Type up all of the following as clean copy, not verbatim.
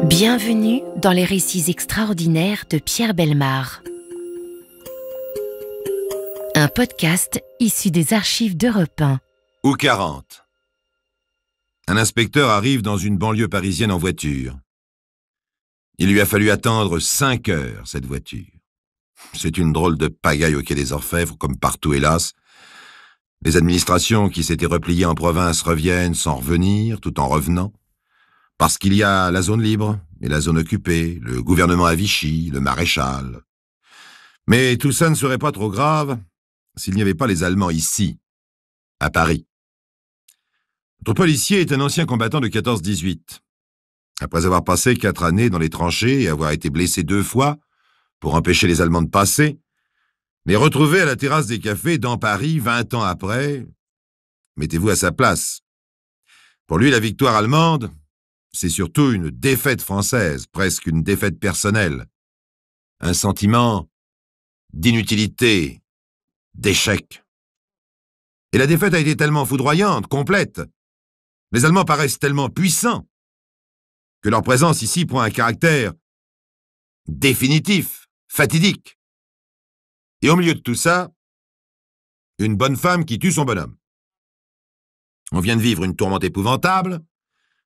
Bienvenue dans les récits extraordinaires de Pierre Bellemare. Un podcast issu des archives d'Europe 1. Ou 40. Un inspecteur arrive dans une banlieue parisienne en voiture. Il lui a fallu attendre 5 heures, cette voiture. C'est une drôle de pagaille au quai des Orfèvres, comme partout hélas. Les administrations qui s'étaient repliées en province reviennent sans revenir, tout en revenant. Parce qu'il y a la zone libre et la zone occupée, le gouvernement à Vichy, le maréchal. Mais tout ça ne serait pas trop grave s'il n'y avait pas les Allemands ici, à Paris. Notre policier est un ancien combattant de 14-18. Après avoir passé 4 années dans les tranchées et avoir été blessé 2 fois pour empêcher les Allemands de passer, les retrouver à la terrasse des cafés dans Paris 20 ans après, mettez-vous à sa place. Pour lui, la victoire allemande, c'est surtout une défaite française, presque une défaite personnelle. Un sentiment d'inutilité, d'échec. Et la défaite a été tellement foudroyante, complète. Les Allemands paraissent tellement puissants que leur présence ici prend un caractère définitif, fatidique. Et au milieu de tout ça, une bonne femme qui tue son bonhomme. On vient de vivre une tourmente épouvantable,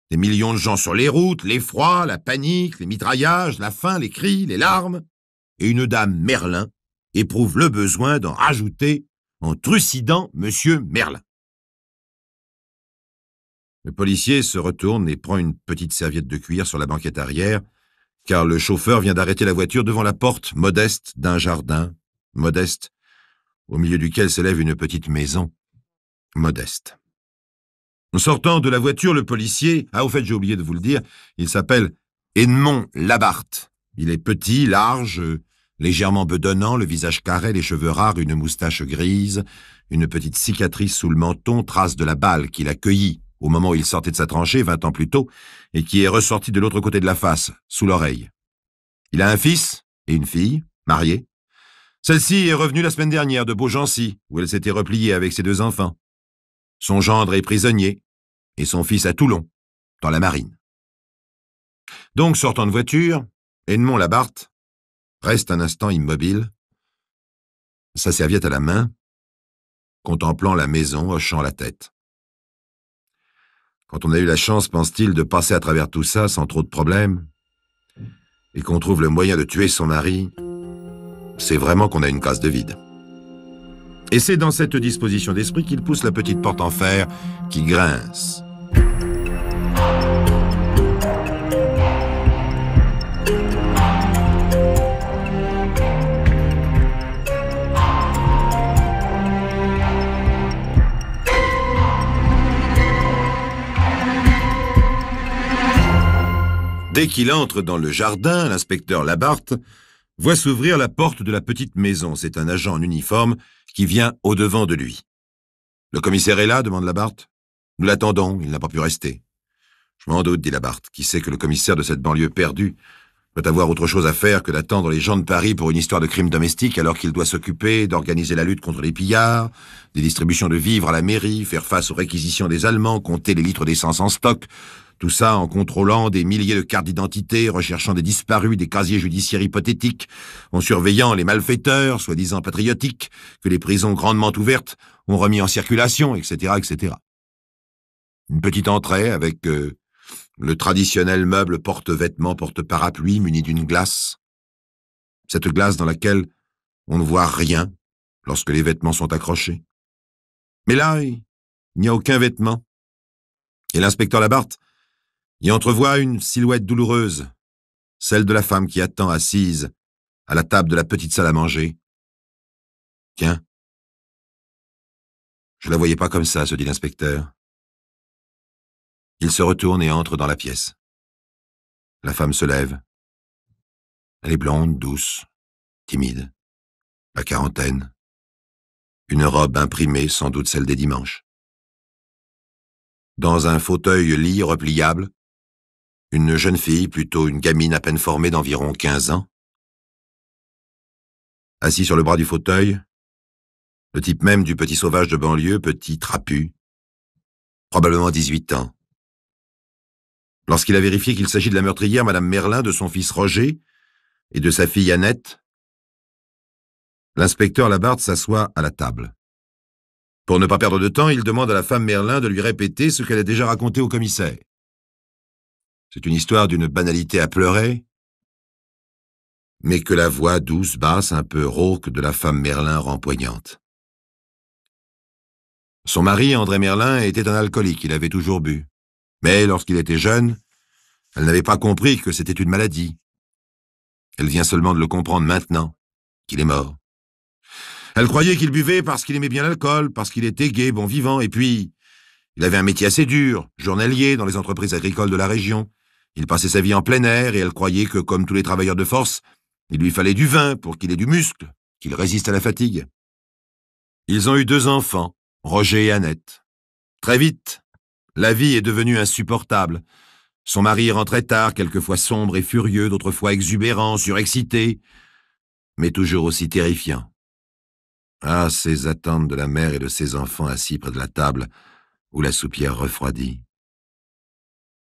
des millions de gens sur les routes, l'effroi, la panique, les mitraillages, la faim, les cris, les larmes, et une dame Merlin éprouve le besoin d'en rajouter en trucidant Monsieur Merlin. Le policier se retourne et prend une petite serviette de cuir sur la banquette arrière, car le chauffeur vient d'arrêter la voiture devant la porte modeste d'un jardin, modeste, au milieu duquel s'élève une petite maison, modeste. En sortant de la voiture, le policier, au fait, j'ai oublié de vous le dire, il s'appelle Edmond Labarthe. Il est petit, large, légèrement bedonnant, le visage carré, les cheveux rares, une moustache grise, une petite cicatrice sous le menton, trace de la balle qu'il a cueillie au moment où il sortait de sa tranchée 20 ans plus tôt, et qui est ressortie de l'autre côté de la face, sous l'oreille. Il a un fils et une fille, mariés. Celle-ci est revenue la semaine dernière de Beaugency, où elle s'était repliée avec ses 2 enfants. Son gendre est prisonnier, et son fils à Toulon, dans la marine. Donc, sortant de voiture, Edmond Labarthe reste un instant immobile, sa serviette à la main, contemplant la maison, hochant la tête. Quand on a eu la chance, pense-t-il, de passer à travers tout ça sans trop de problèmes, et qu'on trouve le moyen de tuer son mari, c'est vraiment qu'on a une case de vide. Et c'est dans cette disposition d'esprit qu'il pousse la petite porte en fer qui grince. Dès qu'il entre dans le jardin, l'inspecteur Labarthe voit s'ouvrir la porte de la petite maison. C'est un agent en uniforme qui vient au-devant de lui. « Le commissaire est là ?» demande Labarthe. « Nous l'attendons, il n'a pas pu rester. »« Je m'en doute, dit Labarthe, qui sait que le commissaire de cette banlieue perdue doit avoir autre chose à faire que d'attendre les gens de Paris pour une histoire de crime domestique alors qu'il doit s'occuper d'organiser la lutte contre les pillards, des distributions de vivres à la mairie, faire face aux réquisitions des Allemands, compter les litres d'essence en stock, tout ça en contrôlant des milliers de cartes d'identité, recherchant des disparus, des casiers judiciaires hypothétiques, en surveillant les malfaiteurs, soi-disant patriotiques, que les prisons grandement ouvertes ont remis en circulation, etc., etc. Une petite entrée avec le traditionnel meuble porte-vêtements, porte-parapluie muni d'une glace. Cette glace dans laquelle on ne voit rien lorsque les vêtements sont accrochés. Mais là, il n'y a aucun vêtement. Et l'inspecteur Labarthe y entrevoit une silhouette douloureuse, celle de la femme qui attend assise à la table de la petite salle à manger. Tiens, je la voyais pas comme ça, se dit l'inspecteur. Il se retourne et entre dans la pièce. La femme se lève. Elle est blonde, douce, timide, la quarantaine. Une robe imprimée, sans doute celle des dimanches. Dans un fauteuil-lit repliable, une jeune fille, plutôt une gamine à peine formée d'environ 15 ans. Assis sur le bras du fauteuil, le type même du petit sauvage de banlieue, petit trapu, probablement 18 ans. Lorsqu'il a vérifié qu'il s'agit de la meurtrière, Madame Merlin, de son fils Roger et de sa fille Annette, l'inspecteur Labarthe s'assoit à la table. Pour ne pas perdre de temps, il demande à la femme Merlin de lui répéter ce qu'elle a déjà raconté au commissaire. C'est une histoire d'une banalité à pleurer, mais que la voix douce, basse, un peu rauque de la femme Merlin rend poignante. Son mari, André Merlin, était un alcoolique, il avait toujours bu. Mais lorsqu'il était jeune, elle n'avait pas compris que c'était une maladie. Elle vient seulement de le comprendre maintenant, qu'il est mort. Elle croyait qu'il buvait parce qu'il aimait bien l'alcool, parce qu'il était gai, bon vivant, et puis il avait un métier assez dur, journalier dans les entreprises agricoles de la région. Il passait sa vie en plein air et elle croyait que, comme tous les travailleurs de force, il lui fallait du vin pour qu'il ait du muscle, qu'il résiste à la fatigue. Ils ont eu 2 enfants, Roger et Annette. Très vite, la vie est devenue insupportable. Son mari rentrait tard, quelquefois sombre et furieux, d'autres fois exubérant, surexcité, mais toujours aussi terrifiant. Ah, ces attentes de la mère et de ses enfants assis près de la table, où la soupière refroidit.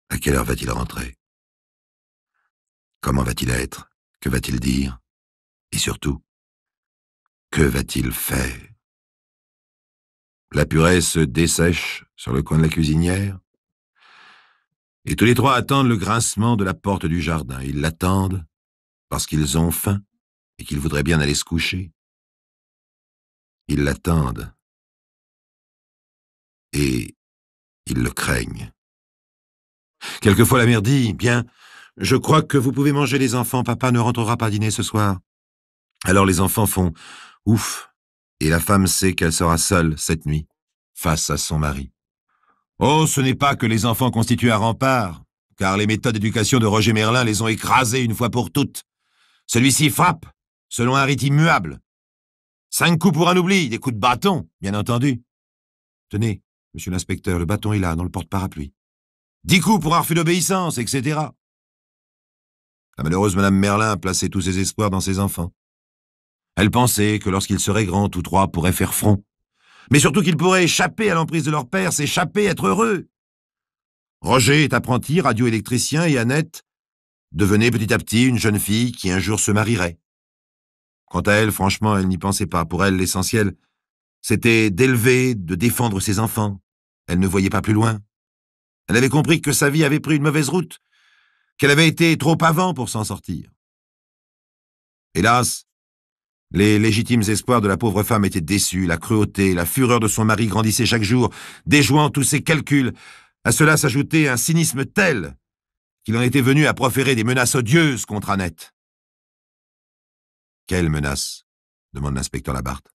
À quelle heure va-t-il rentrer? Comment va-t-il être? Que va-t-il dire? Et surtout, que va-t-il faire? La purée se dessèche sur le coin de la cuisinière, et tous les 3 attendent le grincement de la porte du jardin. Ils l'attendent parce qu'ils ont faim et qu'ils voudraient bien aller se coucher. Ils l'attendent et ils le craignent. Quelquefois la mère dit « Bien, je crois que vous pouvez manger les enfants, papa ne rentrera pas dîner ce soir. » Alors les enfants font « Ouf !» et la femme sait qu'elle sera seule cette nuit, face à son mari. Oh, ce n'est pas que les enfants constituent un rempart, car les méthodes d'éducation de Roger Merlin les ont écrasés une fois pour toutes. Celui-ci frappe, selon un rite immuable. 5 coups pour un oubli, des coups de bâton, bien entendu. Tenez, monsieur l'inspecteur, le bâton est là, dans le porte-parapluie. 10 coups pour un refus d'obéissance, etc. La malheureuse Madame Merlin plaçait tous ses espoirs dans ses enfants. Elle pensait que lorsqu'ils seraient grands, tous 3 pourraient faire front. Mais surtout qu'ils pourraient échapper à l'emprise de leur père, s'échapper, être heureux. Roger est apprenti radioélectricien et Annette devenait petit à petit une jeune fille qui un jour se marierait. Quant à elle, franchement, elle n'y pensait pas. Pour elle, l'essentiel, c'était d'élever, de défendre ses enfants. Elle ne voyait pas plus loin. Elle avait compris que sa vie avait pris une mauvaise route, qu'elle avait été trop avant pour s'en sortir. Hélas, les légitimes espoirs de la pauvre femme étaient déçus, la cruauté, la fureur de son mari grandissaient chaque jour, déjouant tous ses calculs. À cela s'ajoutait un cynisme tel qu'il en était venu à proférer des menaces odieuses contre Annette. Quelles menaces? Demande l'inspecteur Labarthe.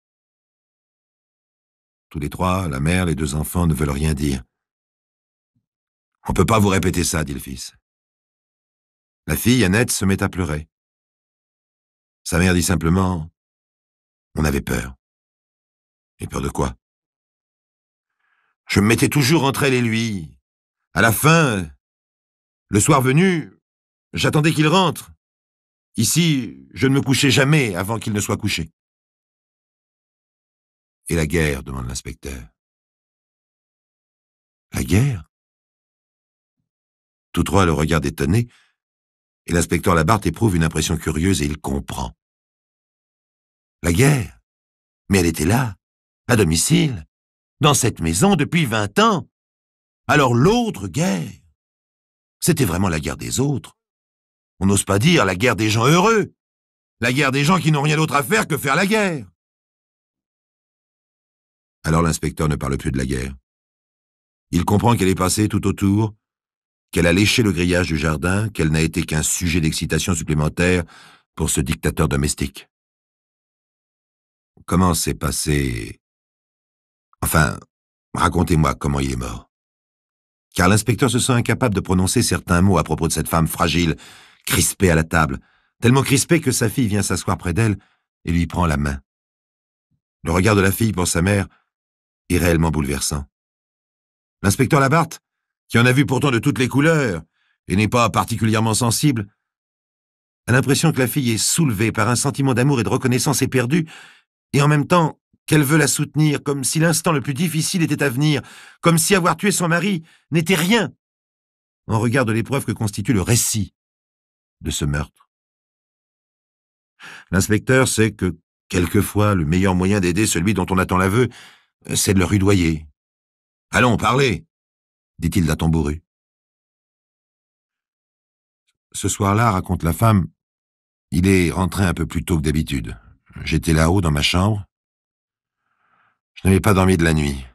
Tous les 3, la mère, les 2 enfants, ne veulent rien dire. On ne peut pas vous répéter ça, dit le fils. La fille, Annette, se met à pleurer. Sa mère dit simplement « On avait peur. » Et peur de quoi? Je me mettais toujours entre elle et lui. À la fin, le soir venu, j'attendais qu'il rentre. Ici, je ne me couchais jamais avant qu'il ne soit couché. Et la guerre, demande l'inspecteur. La guerre? Tous 3 le regardent étonnés, et l'inspecteur Labarthe éprouve une impression curieuse et il comprend. La guerre? Mais elle était là, à domicile, dans cette maison depuis 20 ans. Alors l'autre guerre, c'était vraiment la guerre des autres. On n'ose pas dire la guerre des gens heureux, la guerre des gens qui n'ont rien d'autre à faire que faire la guerre. Alors l'inspecteur ne parle plus de la guerre. Il comprend qu'elle est passée tout autour, qu'elle a léché le grillage du jardin, qu'elle n'a été qu'un sujet d'excitation supplémentaire pour ce dictateur domestique. Comment s'est passé... Enfin, racontez-moi comment il est mort. Car l'inspecteur se sent incapable de prononcer certains mots à propos de cette femme fragile, crispée à la table, tellement crispée que sa fille vient s'asseoir près d'elle et lui prend la main. Le regard de la fille pour sa mère est réellement bouleversant. L'inspecteur Labarthe, qui en a vu pourtant de toutes les couleurs et n'est pas particulièrement sensible, a l'impression que la fille est soulevée par un sentiment d'amour et de reconnaissance éperdu, et en même temps qu'elle veut la soutenir, comme si l'instant le plus difficile était à venir, comme si avoir tué son mari n'était rien. en regard de l'épreuve que constitue le récit de ce meurtre. L'inspecteur sait que, quelquefois, le meilleur moyen d'aider celui dont on attend l'aveu, c'est de le rudoyer. « Allons, parlez !» dit-il d'un ton bourru. Ce soir-là, raconte la femme, il est rentré un peu plus tôt que d'habitude. J'étais là-haut dans ma chambre. Je n'avais pas dormi de la nuit.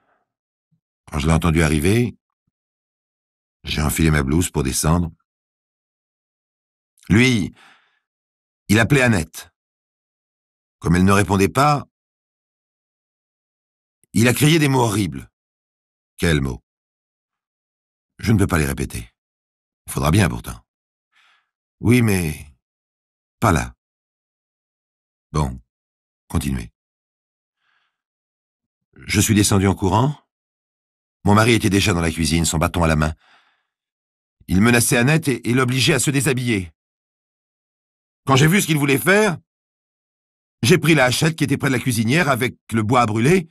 Quand je l'ai entendu arriver, j'ai enfilé ma blouse pour descendre. Lui, il appelait Annette. Comme elle ne répondait pas, il a crié des mots horribles. Quels mots? Je ne peux pas les répéter. Il faudra bien pourtant. Oui, mais pas là. Bon, continuez. Je suis descendu en courant. Mon mari était déjà dans la cuisine, son bâton à la main. Il menaçait Annette et l'obligeait à se déshabiller. Quand j'ai vu ce qu'il voulait faire, j'ai pris la hachette qui était près de la cuisinière avec le bois à brûler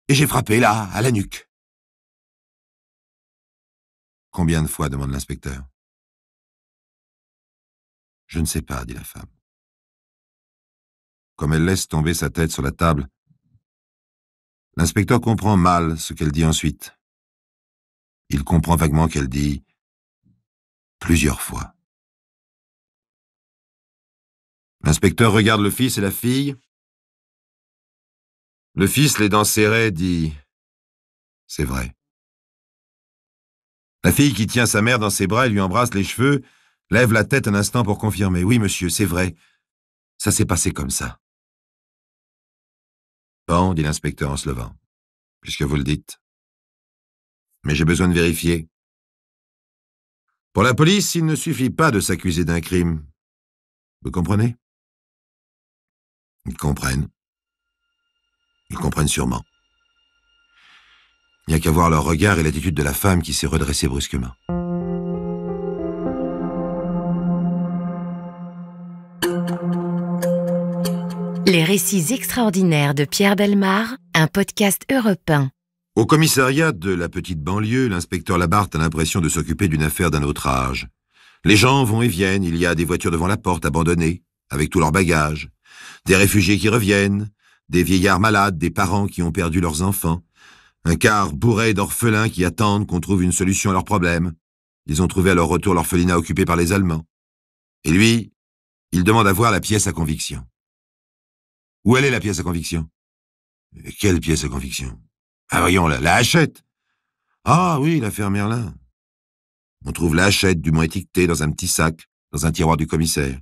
et j'ai frappé là, à la nuque. Combien de fois, demande l'inspecteur. Je ne sais pas, dit la femme. Comme elle laisse tomber sa tête sur la table, l'inspecteur comprend mal ce qu'elle dit ensuite. Il comprend vaguement qu'elle dit plusieurs fois. L'inspecteur regarde le fils et la fille. Le fils, les dents serrées, dit « C'est vrai ». La fille qui tient sa mère dans ses bras et lui embrasse les cheveux, lève la tête un instant pour confirmer. « Oui, monsieur, c'est vrai. Ça s'est passé comme ça. » « Bon, dit l'inspecteur en se levant, puisque vous le dites. Mais j'ai besoin de vérifier. Pour la police, il ne suffit pas de s'accuser d'un crime. Vous comprenez? Ils comprennent. Ils comprennent sûrement. Il n'y a qu'à voir leur regard et l'attitude de la femme qui s'est redressée brusquement. Les récits extraordinaires de Pierre Bellemare, un podcast Europe 1. Au commissariat de la petite banlieue, l'inspecteur Labarthe a l'impression de s'occuper d'une affaire d'un autre âge. Les gens vont et viennent, il y a des voitures devant la porte abandonnées, avec tous leurs bagages, des réfugiés qui reviennent, des vieillards malades, des parents qui ont perdu leurs enfants, un car bourré d'orphelins qui attendent qu'on trouve une solution à leurs problèmes. Ils ont trouvé à leur retour l'orphelinat occupé par les Allemands. Et lui, il demande à voir la pièce à conviction. Où elle est la pièce à conviction? Quelle pièce à conviction? Ah voyons, la hachette. Ah oui, l'affaire Merlin. On trouve la hachette dûment étiquetée dans un petit sac, dans un tiroir du commissaire.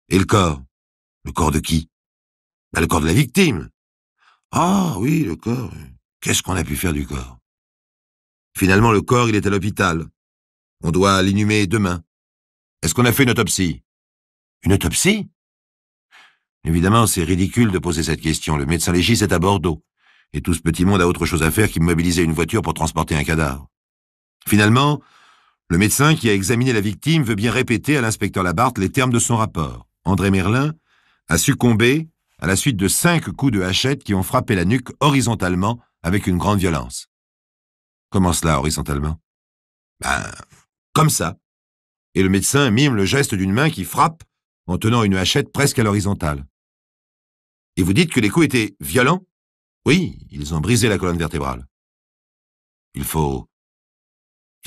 Et le corps? Le corps de qui? Le corps de la victime. Ah oui, le corps. Qu'est-ce qu'on a pu faire du corps? Finalement, le corps, il est à l'hôpital. On doit l'inhumer demain. Est-ce qu'on a fait une autopsie? Une autopsie? Évidemment, c'est ridicule de poser cette question. Le médecin légiste est à Bordeaux. Et tout ce petit monde a autre chose à faire qu'il mobiliser une voiture pour transporter un cadavre. Finalement, le médecin qui a examiné la victime veut bien répéter à l'inspecteur Labarthe les termes de son rapport. André Merlin a succombé à la suite de 5 coups de hachette qui ont frappé la nuque horizontalement avec une grande violence. Comment cela, horizontalement? Comme ça. Et le médecin mime le geste d'une main qui frappe en tenant une hachette presque à l'horizontale. Et vous dites que les coups étaient violents? Oui, ils ont brisé la colonne vertébrale. Il faut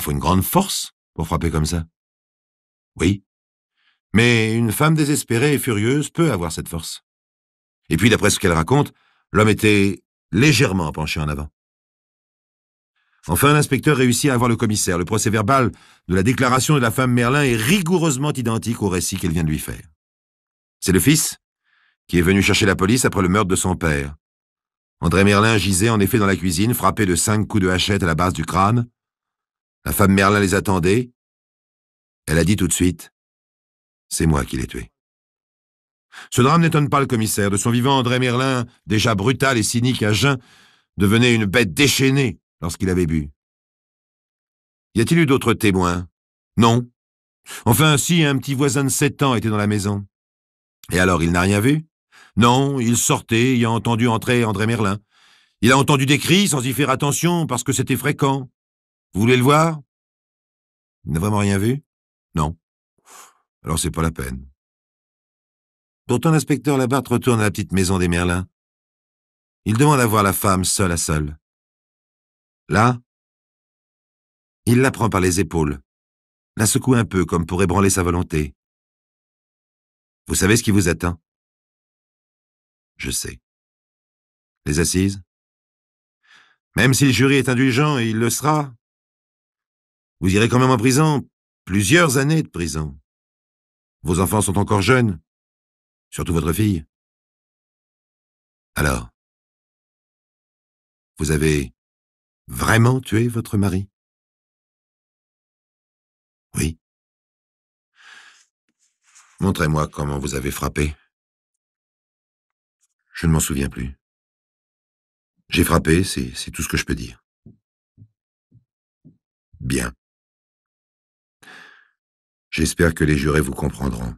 une grande force pour frapper comme ça. Oui. Mais une femme désespérée et furieuse peut avoir cette force. Et puis, d'après ce qu'elle raconte, l'homme était légèrement penché en avant. Enfin, l'inspecteur réussit à avoir le commissaire. Le procès-verbal de la déclaration de la femme Merlin est rigoureusement identique au récit qu'elle vient de lui faire. C'est le fils qui est venu chercher la police après le meurtre de son père. André Merlin gisait en effet dans la cuisine, frappé de 5 coups de hachette à la base du crâne. La femme Merlin les attendait. Elle a dit tout de suite « C'est moi qui l'ai tué ». Ce drame n'étonne pas le commissaire. De son vivant, André Merlin, déjà brutal et cynique à jeun, devenait une bête déchaînée lorsqu'il avait bu. Y a-t-il eu d'autres témoins? Non. Enfin, si, un petit voisin de 7 ans était dans la maison. Et alors, il n'a rien vu? Non, il sortait, ayant entendu entrer André Merlin. Il a entendu des cris sans y faire attention parce que c'était fréquent. Vous voulez le voir? Il n'a vraiment rien vu? Non. Alors c'est pas la peine. Pourtant, l'inspecteur Labarthe retourne à la petite maison des Merlins. Il demande à voir la femme seule à seule. Là, il la prend par les épaules, la secoue un peu comme pour ébranler sa volonté. Vous savez ce qui vous attend? Je sais. Les assises? Même si le jury est indulgent, et il le sera, vous irez quand même en prison, plusieurs années de prison. Vos enfants sont encore jeunes, surtout votre fille. Alors, vous avez vraiment tué votre mari? Oui. Montrez-moi comment vous avez frappé. Je ne m'en souviens plus. J'ai frappé, c'est tout ce que je peux dire. Bien. J'espère que les jurés vous comprendront.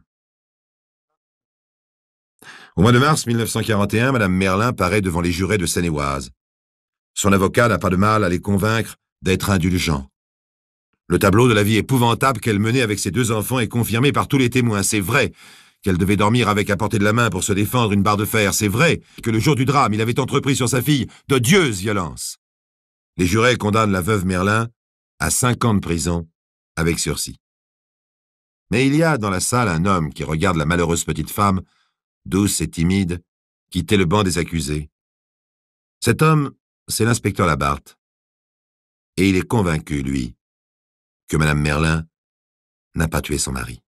Au mois de mars 1941, Madame Merlin paraît devant les jurés de Seine-et-Oise. Son avocat n'a pas de mal à les convaincre d'être indulgents. Le tableau de la vie épouvantable qu'elle menait avec ses 2 enfants est confirmé par tous les témoins. C'est vrai qu'elle devait dormir avec à portée de la main pour se défendre une barre de fer. C'est vrai que le jour du drame, il avait entrepris sur sa fille d'odieuses violences. Les jurés condamnent la veuve Merlin à 5 ans de prison avec sursis. Mais il y a dans la salle un homme qui regarde la malheureuse petite femme, douce et timide, quitter le banc des accusés. Cet homme, c'est l'inspecteur Labarthe. Et il est convaincu, lui, que Madame Merlin n'a pas tué son mari.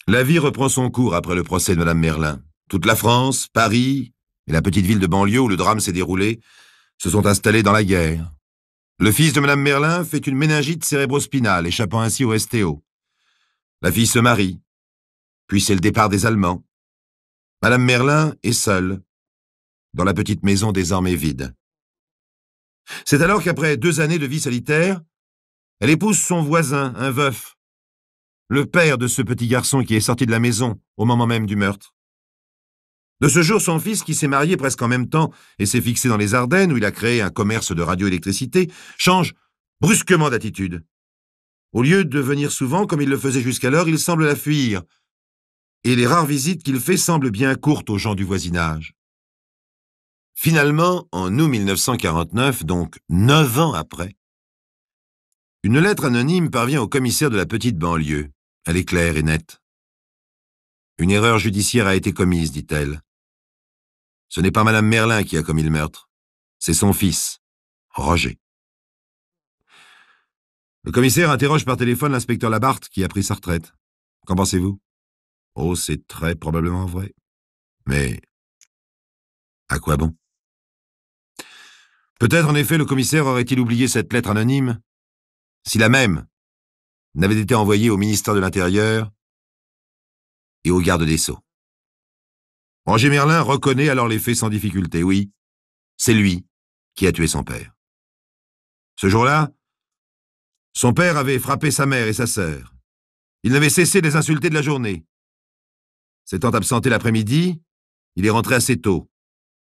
La vie reprend son cours après le procès de Madame Merlin. Toute la France, Paris et la petite ville de banlieue où le drame s'est déroulé se sont installés dans la guerre. Le fils de Madame Merlin fait une méningite cérébrospinale, échappant ainsi au STO. La fille se marie, puis c'est le départ des Allemands. Madame Merlin est seule, dans la petite maison désormais vide. C'est alors qu'après 2 années de vie solitaire, elle épouse son voisin, un veuf, le père de ce petit garçon qui est sorti de la maison au moment même du meurtre. De ce jour, son fils, qui s'est marié presque en même temps et s'est fixé dans les Ardennes, où il a créé un commerce de radioélectricité, change brusquement d'attitude. Au lieu de venir souvent, comme il le faisait jusqu'alors, il semble la fuir. Et les rares visites qu'il fait semblent bien courtes aux gens du voisinage. Finalement, en août 1949, donc 9 ans après, une lettre anonyme parvient au commissaire de la petite banlieue. Elle est claire et nette. Une erreur judiciaire a été commise, dit-elle. Ce n'est pas Madame Merlin qui a commis le meurtre. C'est son fils, Roger. Le commissaire interroge par téléphone l'inspecteur Labarthe qui a pris sa retraite. Qu'en pensez-vous? Oh, c'est très probablement vrai. Mais à quoi bon? Peut-être en effet le commissaire aurait-il oublié cette lettre anonyme si la même n'avait été envoyée au ministère de l'Intérieur et au garde des Sceaux. Roger Merlin reconnaît alors les faits sans difficulté. Oui, c'est lui qui a tué son père. Ce jour-là, son père avait frappé sa mère et sa sœur. Il n'avait cessé de les insulter de la journée. S'étant absenté l'après-midi, il est rentré assez tôt.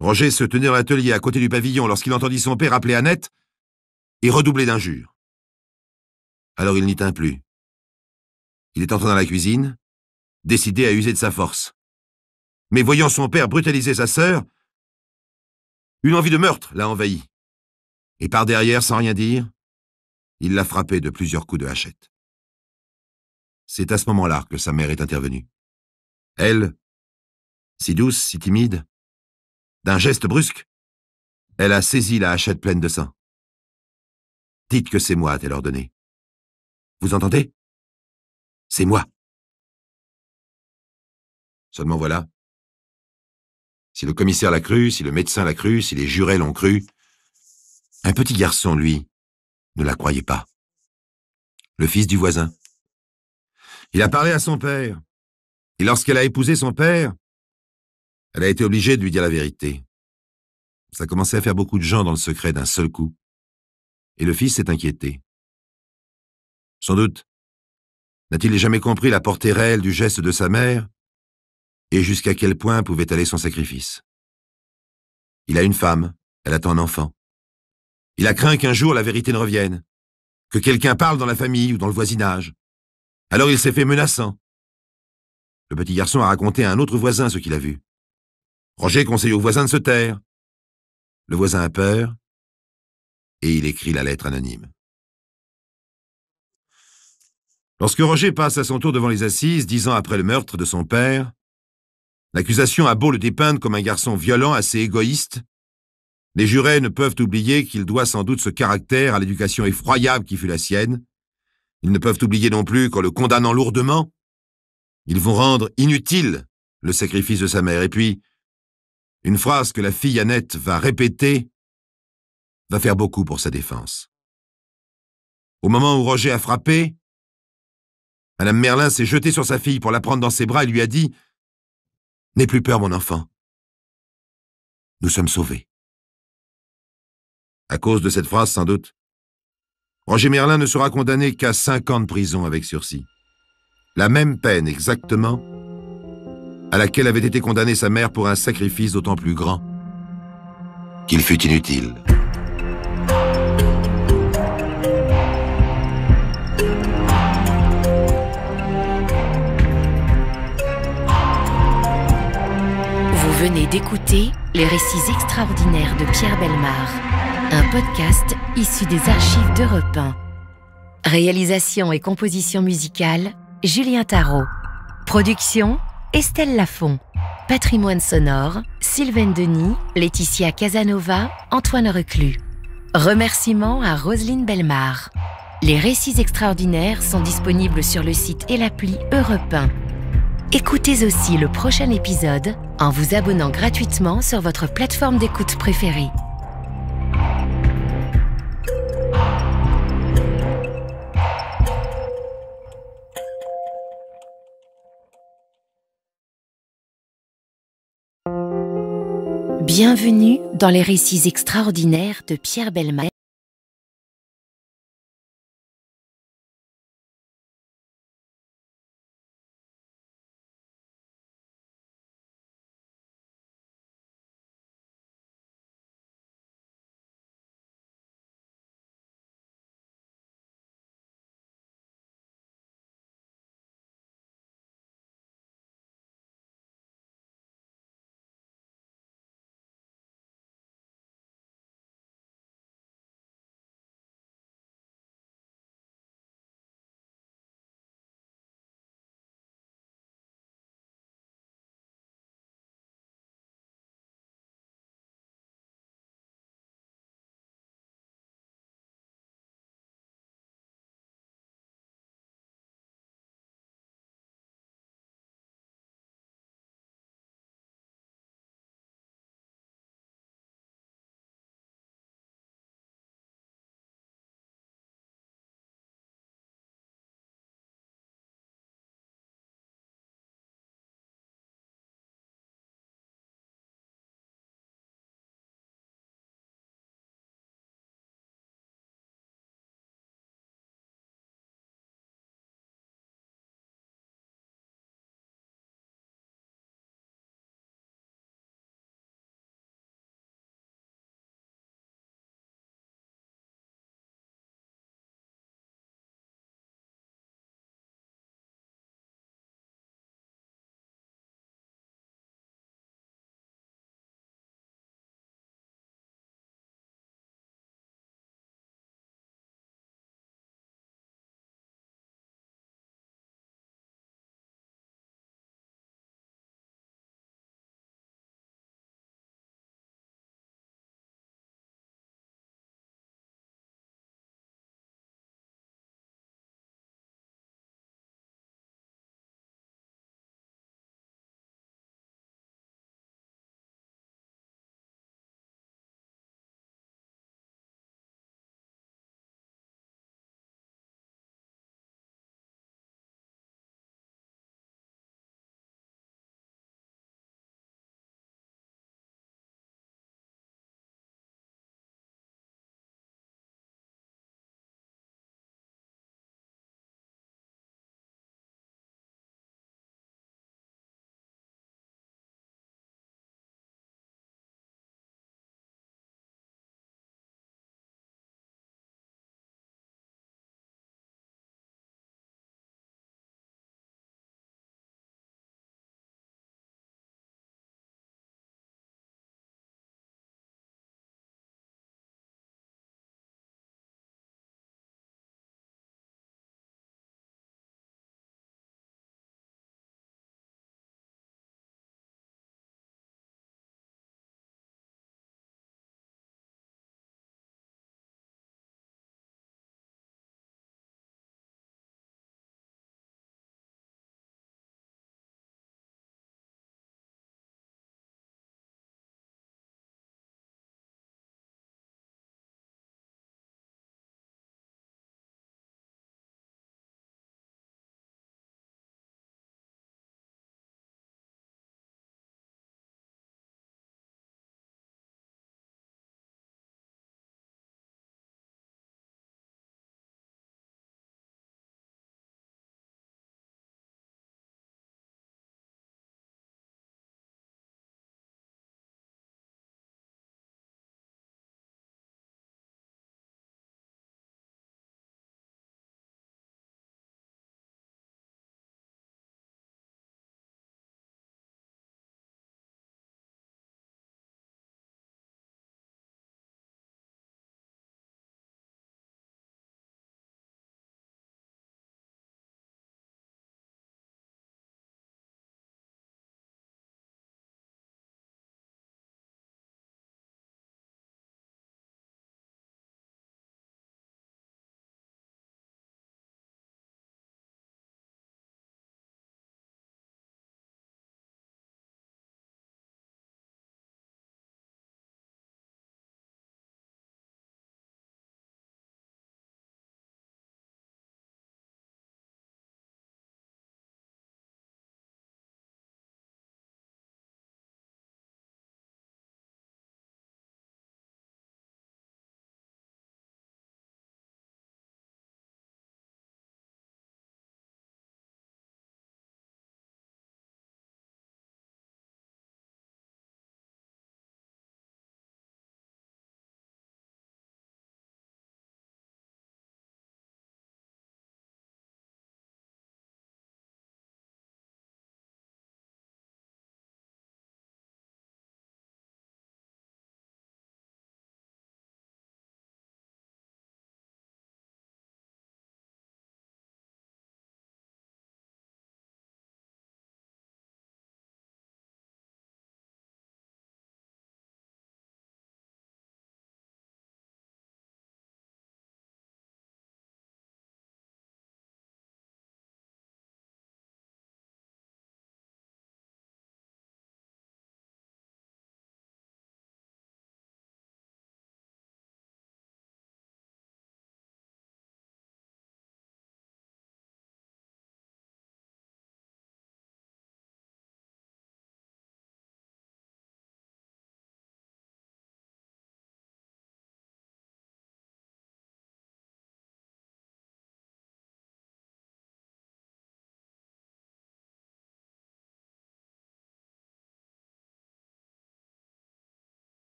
Roger se tenait dans l'atelier à côté du pavillon lorsqu'il entendit son père appeler Annette et redoubler d'injures. Alors il n'y tint plus. Il est entré dans la cuisine, décidé à user de sa force. Mais voyant son père brutaliser sa sœur, une envie de meurtre l'a envahi. Et par derrière, sans rien dire, il l'a frappé de plusieurs coups de hachette. C'est à ce moment-là que sa mère est intervenue. Elle, si douce, si timide, d'un geste brusque, elle a saisi la hachette pleine de sang. « Dites que c'est moi », a-t-elle ordonné. « Vous entendez? C'est moi. » Seulement voilà. Si le commissaire l'a cru, si le médecin l'a cru, si les jurés l'ont cru, un petit garçon, lui, ne la croyait pas. Le fils du voisin. Il a parlé à son père. Et lorsqu'elle a épousé son père, elle a été obligée de lui dire la vérité. Ça commençait à faire beaucoup de gens dans le secret d'un seul coup. Et le fils s'est inquiété. Sans doute, n'a-t-il jamais compris la portée réelle du geste de sa mère et jusqu'à quel point pouvait aller son sacrifice. Il a une femme, elle attend un enfant. Il a craint qu'un jour la vérité ne revienne. que quelqu'un parle dans la famille ou dans le voisinage. Alors il s'est fait menaçant. Le petit garçon a raconté à un autre voisin ce qu'il a vu. Roger conseille au voisin de se taire. Le voisin a peur et il écrit la lettre anonyme. Lorsque Roger passe à son tour devant les assises, 10 ans après le meurtre de son père, l'accusation a beau le dépeindre comme un garçon violent, assez égoïste, les jurés ne peuvent oublier qu'il doit sans doute ce caractère à l'éducation effroyable qui fut la sienne. Ils ne peuvent oublier non plus qu'en le condamnant lourdement, ils vont rendre inutile le sacrifice de sa mère. Et puis, une phrase que la fille Annette va répéter va faire beaucoup pour sa défense. Au moment où Roger a frappé, Madame Merlin s'est jetée sur sa fille pour la prendre dans ses bras et lui a dit « N'aie plus peur, mon enfant. Nous sommes sauvés. » À cause de cette phrase, sans doute, Roger Merlin ne sera condamné qu'à 5 ans de prison avec sursis. La même peine exactement à laquelle avait été condamnée sa mère pour un sacrifice d'autant plus grand qu'il fut inutile. Vous venez d'écouter Les récits extraordinaires de Pierre Bellemare, un podcast issu des archives d'Europe 1. Réalisation et composition musicale, Julien Tarot. Production, Estelle Lafont. Patrimoine sonore, Sylvaine Denis, Laetitia Casanova, Antoine Reclus. Remerciements à Roselyne Bellemare. Les récits extraordinaires sont disponibles sur le site et l'appli Europe 1. Écoutez aussi le prochain épisode en vous abonnant gratuitement sur votre plateforme d'écoute préférée. Bienvenue dans les récits extraordinaires de Pierre Bellemare.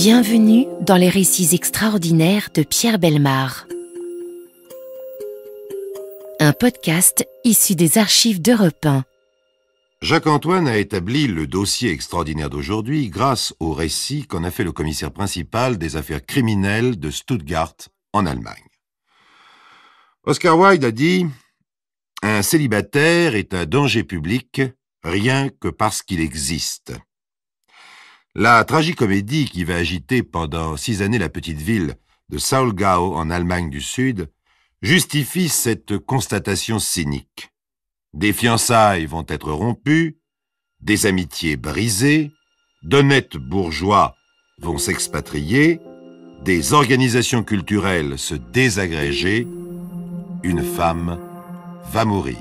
Bienvenue dans les récits extraordinaires de Pierre Bellemare. Un podcast issu des archives d'Europe 1. Jacques-Antoine a établi le dossier extraordinaire d'aujourd'hui grâce au récit qu'en a fait le commissaire principal des affaires criminelles de Stuttgart, en Allemagne. Oscar Wilde a dit « Un célibataire est un danger public rien que parce qu'il existe ». La tragicomédie qui va agiter pendant 6 années la petite ville de Saulgau en Allemagne du Sud justifie cette constatation cynique. Des fiançailles vont être rompues, des amitiés brisées, d'honnêtes bourgeois vont s'expatrier, des organisations culturelles se désagréger, une femme va mourir.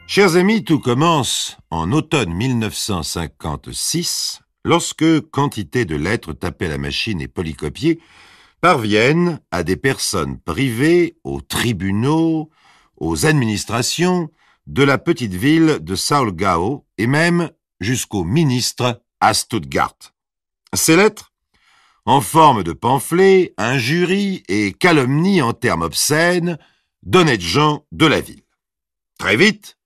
Chers amis, tout commence en automne 1956, lorsque quantité de lettres tapées à la machine et polycopiées parviennent à des personnes privées, aux tribunaux, aux administrations de la petite ville de Saulgau et même jusqu'au ministre à Stuttgart. Ces lettres, en forme de pamphlets, injuries et calomnies en termes obscènes d'honnêtes gens de la ville. Très vite,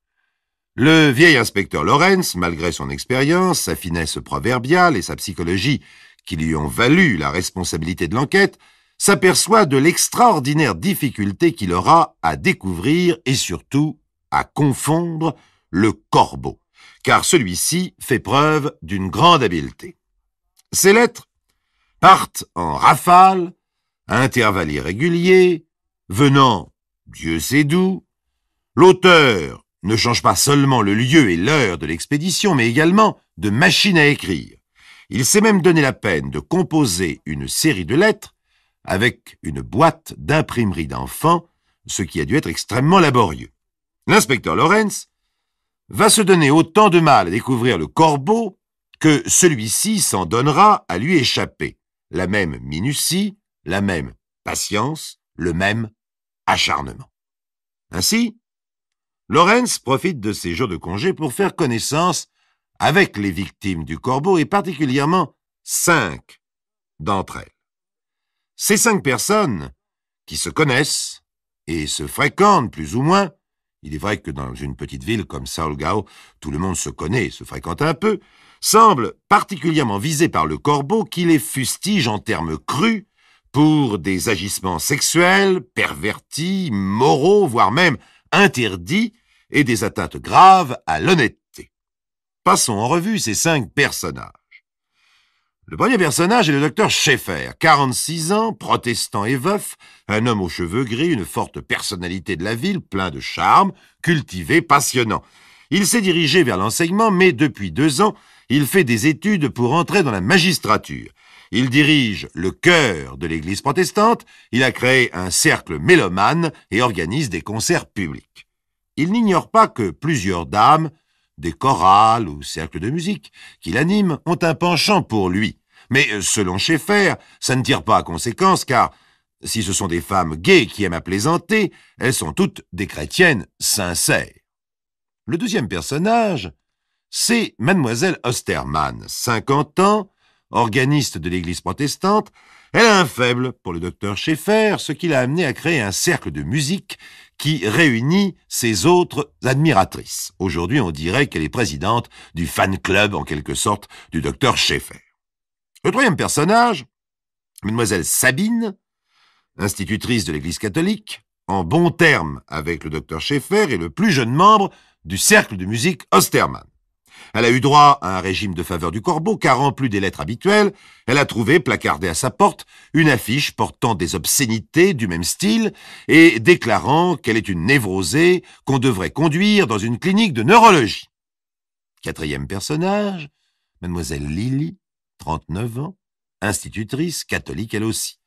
le vieil inspecteur Lorenz, malgré son expérience, sa finesse proverbiale et sa psychologie qui lui ont valu la responsabilité de l'enquête, s'aperçoit de l'extraordinaire difficulté qu'il aura à découvrir et surtout à confondre le corbeau, car celui-ci fait preuve d'une grande habileté. Ces lettres partent en rafale, à intervalles irréguliers, venant Dieu sait d'où. L'auteur ne change pas seulement le lieu et l'heure de l'expédition, mais également de machine à écrire. Il s'est même donné la peine de composer une série de lettres avec une boîte d'imprimerie d'enfants, ce qui a dû être extrêmement laborieux. L'inspecteur Lorenz va se donner autant de mal à découvrir le corbeau que celui-ci s'en donnera à lui échapper. La même minutie, la même patience, le même acharnement. Ainsi, Lorenz profite de ses jours de congé pour faire connaissance avec les victimes du corbeau et particulièrement 5 d'entre elles. Ces 5 personnes qui se connaissent et se fréquentent plus ou moins, il est vrai que dans une petite ville comme Saulgau, tout le monde se connaît et se fréquente un peu, semblent particulièrement visées par le corbeau qui les fustige en termes crus pour des agissements sexuels, pervertis, moraux, voire même interdits et des atteintes graves à l'honnêteté. Passons en revue ces 5 personnages. Le premier personnage est le docteur Schaeffer, 46 ans, protestant et veuf, un homme aux cheveux gris, une forte personnalité de la ville, plein de charme, cultivé, passionnant. Il s'est dirigé vers l'enseignement, mais depuis 2 ans, il fait des études pour entrer dans la magistrature. Il dirige le chœur de l'église protestante, il a créé un cercle mélomane et organise des concerts publics. Il n'ignore pas que plusieurs dames, des chorales ou cercles de musique qui l'animent, ont un penchant pour lui. Mais selon Schaeffer, ça ne tire pas à conséquence car, si ce sont des femmes gaies qui aiment à plaisanter, elles sont toutes des chrétiennes sincères. Le deuxième personnage, c'est Mademoiselle Ostermann, 50 ans, organiste de l'église protestante. Elle a un faible pour le docteur Schaeffer, ce qui l'a amené à créer un cercle de musique qui réunit ses autres admiratrices. Aujourd'hui, on dirait qu'elle est présidente du fan club, en quelque sorte, du docteur Schaeffer. Le troisième personnage, Mademoiselle Sabine, institutrice de l'église catholique, en bons termes avec le docteur Schaeffer et le plus jeune membre du cercle de musique Ostermann. Elle a eu droit à un régime de faveur du corbeau, car en plus des lettres habituelles, elle a trouvé, placardée à sa porte, une affiche portant des obscénités du même style et déclarant qu'elle est une névrosée qu'on devrait conduire dans une clinique de neurologie. Quatrième personnage, Mademoiselle Lily, 39 ans, institutrice, catholique elle aussi.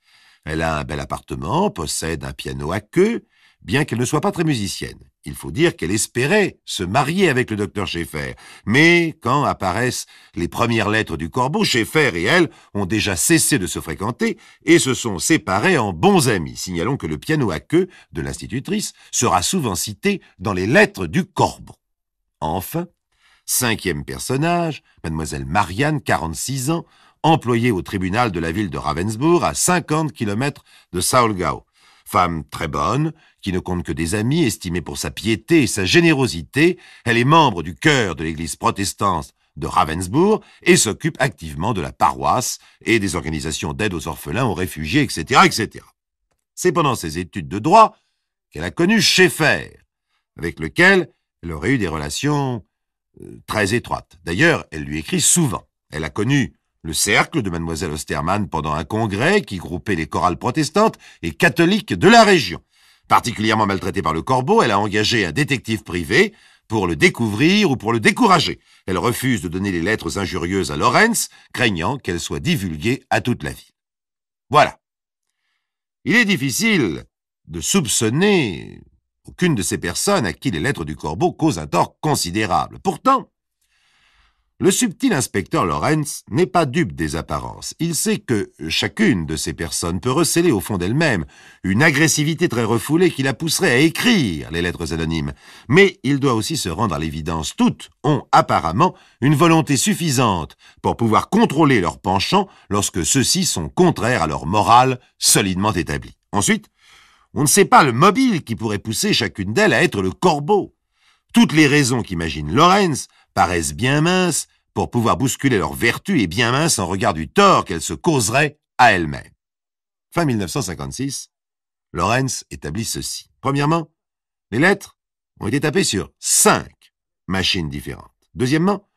Elle a un bel appartement, possède un piano à queue, bien qu'elle ne soit pas très musicienne. Il faut dire qu'elle espérait se marier avec le docteur Schaeffer. Mais quand apparaissent les premières lettres du Corbeau, Schaeffer et elle ont déjà cessé de se fréquenter et se sont séparés en bons amis. Signalons que le piano à queue de l'institutrice sera souvent cité dans les lettres du Corbeau. Enfin, 5e personnage, mademoiselle Marianne, 46 ans, employée au tribunal de la ville de Ravensbourg, à 50 km de Saulgau. Femme très bonne, qui ne compte que des amis, estimée pour sa piété et sa générosité, elle est membre du chœur de l'église protestante de Ravensbourg et s'occupe activement de la paroisse et des organisations d'aide aux orphelins, aux réfugiés, etc., etc. C'est pendant ses études de droit qu'elle a connu Schaeffer, avec lequel elle aurait eu des relations très étroites. D'ailleurs, elle lui écrit souvent. Elle a connu le cercle de mademoiselle Ostermann pendant un congrès qui groupait les chorales protestantes et catholiques de la région. Particulièrement maltraitée par le Corbeau, elle a engagé un détective privé pour le découvrir ou pour le décourager. Elle refuse de donner les lettres injurieuses à Lorenz, craignant qu'elles soient divulguées à toute la ville. Voilà. Il est difficile de soupçonner aucune de ces personnes à qui les lettres du Corbeau causent un tort considérable. Pourtant, le subtil inspecteur Lorenz n'est pas dupe des apparences. Il sait que chacune de ces personnes peut recéler au fond d'elle-même une agressivité très refoulée qui la pousserait à écrire les lettres anonymes. Mais il doit aussi se rendre à l'évidence. Toutes ont apparemment une volonté suffisante pour pouvoir contrôler leurs penchants lorsque ceux-ci sont contraires à leur morale solidement établie. Ensuite, on ne sait pas le mobile qui pourrait pousser chacune d'elles à être le Corbeau. Toutes les raisons qu'imagine Lorenz paraissent bien minces pour pouvoir bousculer leur vertu et bien minces en regard du tort qu'elles se causeraient à elles-mêmes. Fin 1956, Lorenz établit ceci. Premièrement, les lettres ont été tapées sur 5 machines différentes. Deuxièmement,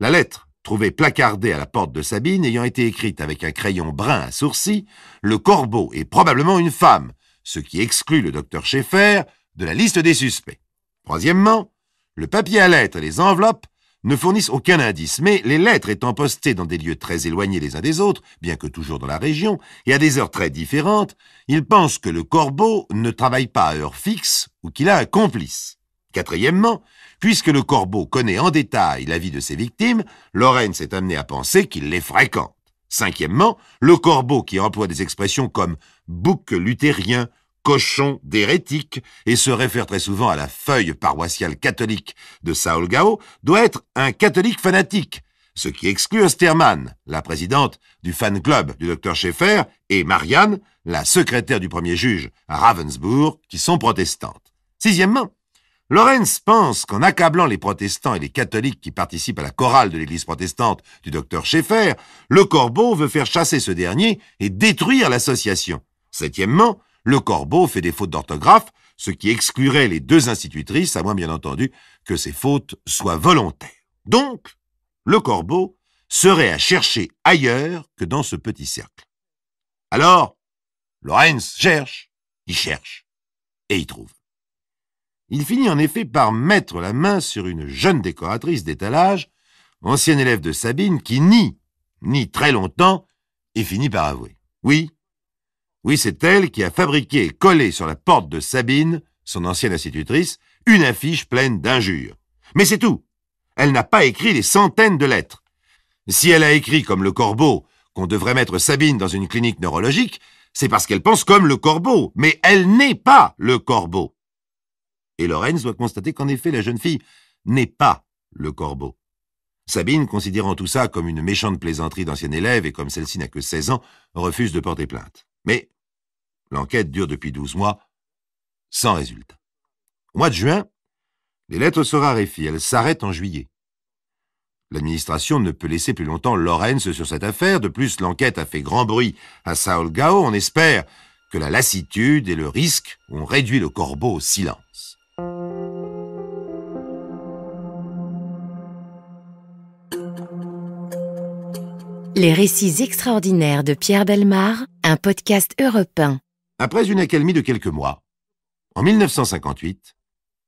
la lettre trouvée placardée à la porte de Sabine ayant été écrite avec un crayon brun à sourcils, le Corbeau est probablement une femme, ce qui exclut le docteur Schaeffer de la liste des suspects. Troisièmement, le papier à lettres et les enveloppes ne fournissent aucun indice, mais les lettres étant postées dans des lieux très éloignés les uns des autres, bien que toujours dans la région, et à des heures très différentes, ils pensent que le Corbeau ne travaille pas à heure fixe ou qu'il a un complice. Quatrièmement, puisque le Corbeau connaît en détail la vie de ses victimes, Lorenz est amené à penser qu'il les fréquente. Cinquièmement, le Corbeau qui emploie des expressions comme « bouc luthérien », cochon d'hérétique et se réfère très souvent à la feuille paroissiale catholique de Saulgau, doit être un catholique fanatique, ce qui exclut Ostermann, la présidente du fan club du docteur Schaeffer, et Marianne, la secrétaire du premier juge à Ravensbourg, qui sont protestantes. Sixièmement, Lorenz pense qu'en accablant les protestants et les catholiques qui participent à la chorale de l'église protestante du docteur Schaeffer, le Corbeau veut faire chasser ce dernier et détruire l'association. Septièmement, le Corbeau fait des fautes d'orthographe, ce qui exclurait les 2 institutrices, à moins bien entendu que ces fautes soient volontaires. Donc, le Corbeau serait à chercher ailleurs que dans ce petit cercle. Alors, Lorenz cherche, et il trouve. Il finit en effet par mettre la main sur une jeune décoratrice d'étalage, ancienne élève de Sabine, qui nie très longtemps et finit par avouer. Oui, c'est elle qui a fabriqué et collé sur la porte de Sabine, son ancienne institutrice, une affiche pleine d'injures. Mais c'est tout. Elle n'a pas écrit les centaines de lettres. Si elle a écrit comme le Corbeau qu'on devrait mettre Sabine dans une clinique neurologique, c'est parce qu'elle pense comme le Corbeau, mais elle n'est pas le Corbeau. Et Lorenz doit constater qu'en effet, la jeune fille n'est pas le Corbeau. Sabine, considérant tout ça comme une méchante plaisanterie d'ancienne élève et comme celle-ci n'a que 16 ans, refuse de porter plainte. Mais l'enquête dure depuis 12 mois, sans résultat. Au mois de juin, les lettres se raréfient, elles s'arrêtent en juillet. L'administration ne peut laisser plus longtemps Lorenz sur cette affaire. De plus, l'enquête a fait grand bruit à Saulgau. On espère que la lassitude et le risque ont réduit le Corbeau au silence. Les récits extraordinaires de Pierre Bellemare, un podcast Europe 1. Après une accalmie de quelques mois, en 1958,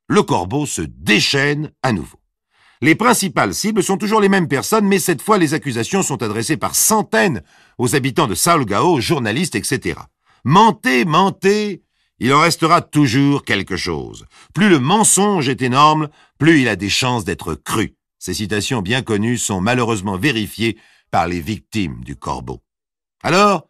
le Corbeau se déchaîne à nouveau. Les principales cibles sont toujours les mêmes personnes, mais cette fois les accusations sont adressées par centaines aux habitants de Saulgau, aux journalistes, etc. Mentez, il en restera toujours quelque chose. Plus le mensonge est énorme, plus il a des chances d'être cru. Ces citations bien connues sont malheureusement vérifiées par les victimes du corbeau. Alors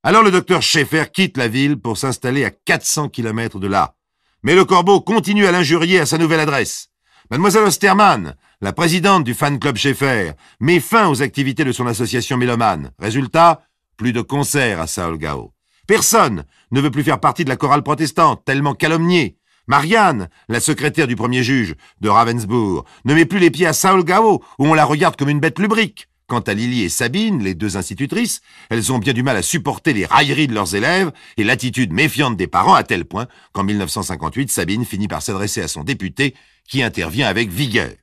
le docteur Schaeffer quitte la ville pour s'installer à 400 km de là. Mais le corbeau continue à l'injurier à sa nouvelle adresse. Mademoiselle Osterman, la présidente du fan club Schaeffer, met fin aux activités de son association mélomane. Résultat, plus de concerts à Saolgao. Personne ne veut plus faire partie de la chorale protestante, tellement calomniée. Marianne, la secrétaire du premier juge de Ravensbourg, ne met plus les pieds à Saolgao, où on la regarde comme une bête lubrique. Quant à Lily et Sabine, les deux institutrices, elles ont bien du mal à supporter les railleries de leurs élèves et l'attitude méfiante des parents à tel point qu'en 1958, Sabine finit par s'adresser à son député qui intervient avec vigueur.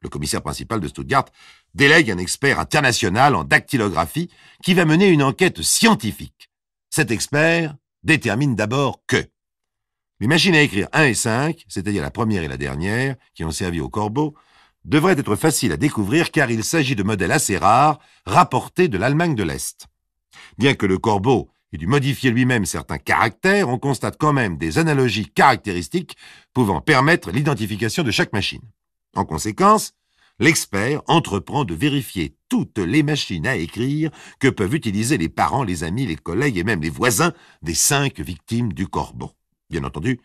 Le commissaire principal de Stuttgart délègue un expert international en dactylographie qui va mener une enquête scientifique. Cet expert détermine d'abord que les machines à écrire 1 et 5, c'est-à-dire la première et la dernière, qui ont servi au corbeau, devraient être faciles à découvrir car il s'agit de modèles assez rares rapportés de l'Allemagne de l'Est. Bien que le corbeau ait dû modifier lui-même certains caractères, on constate quand même des analogies caractéristiques pouvant permettre l'identification de chaque machine. En conséquence, l'expert entreprend de vérifier toutes les machines à écrire que peuvent utiliser les parents, les amis, les collègues et même les voisins des 5 victimes du corbeau. Bien entendu,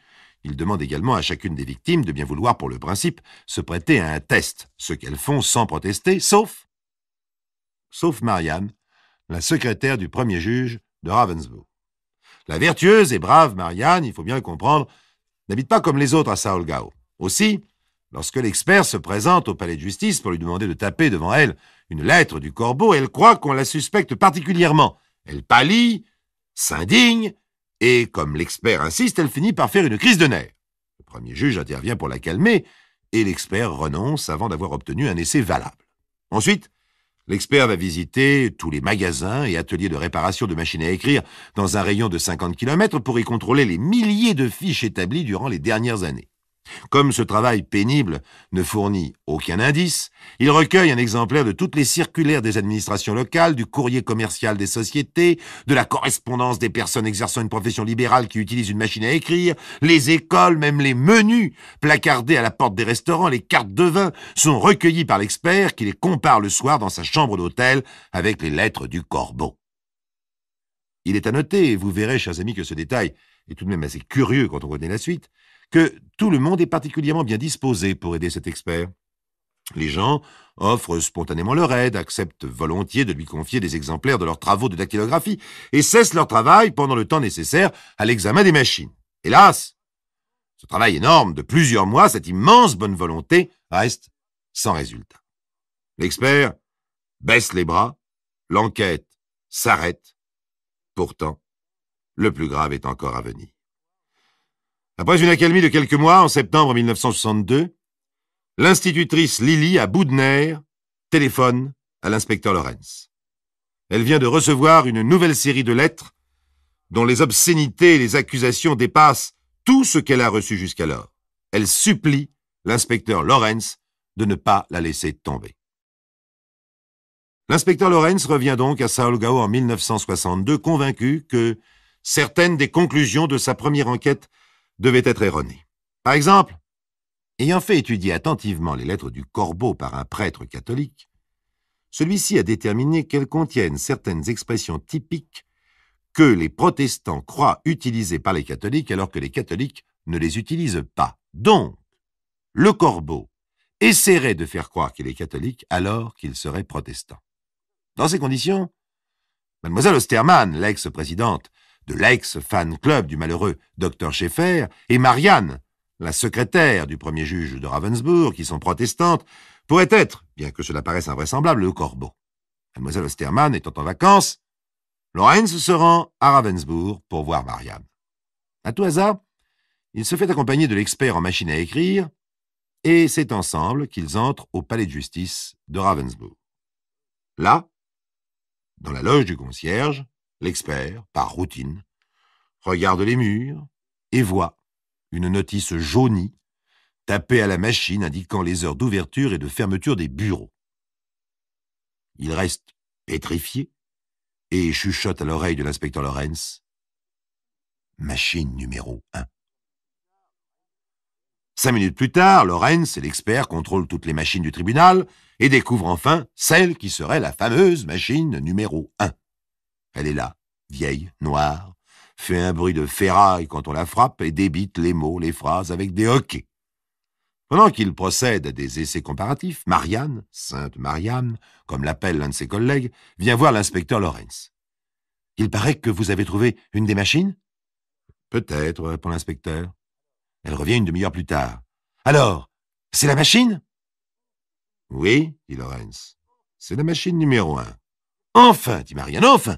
il demande également à chacune des victimes de bien vouloir, pour le principe, se prêter à un test, ce qu'elles font sans protester, sauf Marianne, la secrétaire du premier juge de Ravensbourg. La vertueuse et brave Marianne, il faut bien le comprendre, n'habite pas comme les autres à Saolgao. Aussi, lorsque l'expert se présente au palais de justice pour lui demander de taper devant elle une lettre du corbeau, elle croit qu'on la suspecte particulièrement. Elle pâlit, s'indigne, et comme l'expert insiste, elle finit par faire une crise de nerfs. Le premier juge intervient pour la calmer, et l'expert renonce avant d'avoir obtenu un essai valable. Ensuite, l'expert va visiter tous les magasins et ateliers de réparation de machines à écrire dans un rayon de 50 km pour y contrôler les milliers de fiches établies durant les dernières années. Comme ce travail pénible ne fournit aucun indice, il recueille un exemplaire de toutes les circulaires des administrations locales, du courrier commercial des sociétés, de la correspondance des personnes exerçant une profession libérale qui utilisent une machine à écrire, les écoles, même les menus placardés à la porte des restaurants, les cartes de vin sont recueillis par l'expert qui les compare le soir dans sa chambre d'hôtel avec les lettres du corbeau. Il est à noter, et vous verrez, chers amis, que ce détail est tout de même assez curieux quand on connaît la suite, que tout le monde est particulièrement bien disposé pour aider cet expert. Les gens offrent spontanément leur aide, acceptent volontiers de lui confier des exemplaires de leurs travaux de dactylographie et cessent leur travail pendant le temps nécessaire à l'examen des machines. Hélas, ce travail énorme de plusieurs mois, cette immense bonne volonté, reste sans résultat. L'expert baisse les bras, l'enquête s'arrête. Pourtant, le plus grave est encore à venir. Après une accalmie de quelques mois, en septembre 1962, l'institutrice Lily, à bout de nerfs, téléphone à l'inspecteur Lorenz. Elle vient de recevoir une nouvelle série de lettres dont les obscénités et les accusations dépassent tout ce qu'elle a reçu jusqu'alors. Elle supplie l'inspecteur Lorenz de ne pas la laisser tomber. L'inspecteur Lorenz revient donc à Saolgao en 1962, convaincu que certaines des conclusions de sa première enquête devaient être erronées. Par exemple, ayant fait étudier attentivement les lettres du corbeau par un prêtre catholique, celui-ci a déterminé qu'elles contiennent certaines expressions typiques que les protestants croient utiliser par les catholiques alors que les catholiques ne les utilisent pas. Donc, le corbeau essaierait de faire croire qu'il est catholique alors qu'il serait protestant. Dans ces conditions, Mademoiselle Osterman, l'ex-présidente de l'ex-fan club du malheureux Dr Schaeffer, et Marianne, la secrétaire du premier juge de Ravensbourg, qui sont protestantes, pourraient être, bien que cela paraisse invraisemblable, le corbeau. Mademoiselle Osterman étant en vacances, Lorenz se rend à Ravensbourg pour voir Marianne. À tout hasard, il se fait accompagner de l'expert en machine à écrire, et c'est ensemble qu'ils entrent au palais de justice de Ravensbourg. Là, dans la loge du concierge, l'expert, par routine, regarde les murs et voit une notice jaunie tapée à la machine indiquant les heures d'ouverture et de fermeture des bureaux. Il reste pétrifié et chuchote à l'oreille de l'inspecteur Lorenz. machine numéro 1. 5 minutes plus tard, Lorenz, l'expert, contrôle toutes les machines du tribunal et découvre enfin celle qui serait la fameuse machine numéro 1. Elle est là, vieille, noire, fait un bruit de ferraille quand on la frappe et débite les mots, les phrases avec des hoquets. Pendant qu'il procède à des essais comparatifs, Marianne, Sainte Marianne, comme l'appelle l'un de ses collègues, vient voir l'inspecteur Lorenz. « Il paraît que vous avez trouvé une des machines ?»« Peut-être, répond l'inspecteur. Elle revient une demi-heure plus tard. « Alors, c'est la machine ?»« Oui, dit Lorenz. C'est la machine numéro 1. »« Enfin, dit Marianne, enfin.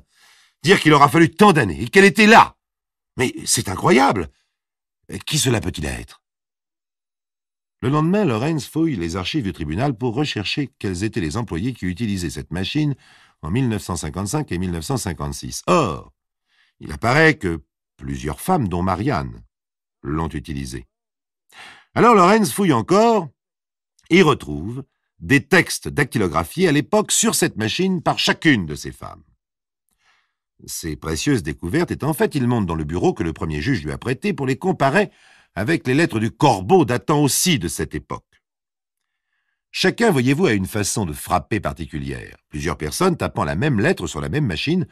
Dire qu'il aura fallu tant d'années et qu'elle était là. Mais c'est incroyable. Qui cela peut-il être ?» Le lendemain, Lorenz fouille les archives du tribunal pour rechercher quels étaient les employés qui utilisaient cette machine en 1955 et 1956. Or, il apparaît que plusieurs femmes, dont Marianne, l'ont utilisée. Alors Lorenz fouille encore et retrouve des textes dactylographiés à l'époque sur cette machine par chacune de ces femmes. Ces précieuses découvertes étant faites, il monte dans le bureau que le premier juge lui a prêté pour les comparer avec les lettres du corbeau datant aussi de cette époque. Chacun, voyez-vous, a une façon de frapper particulière. Plusieurs personnes tapant la même lettre sur la même machine,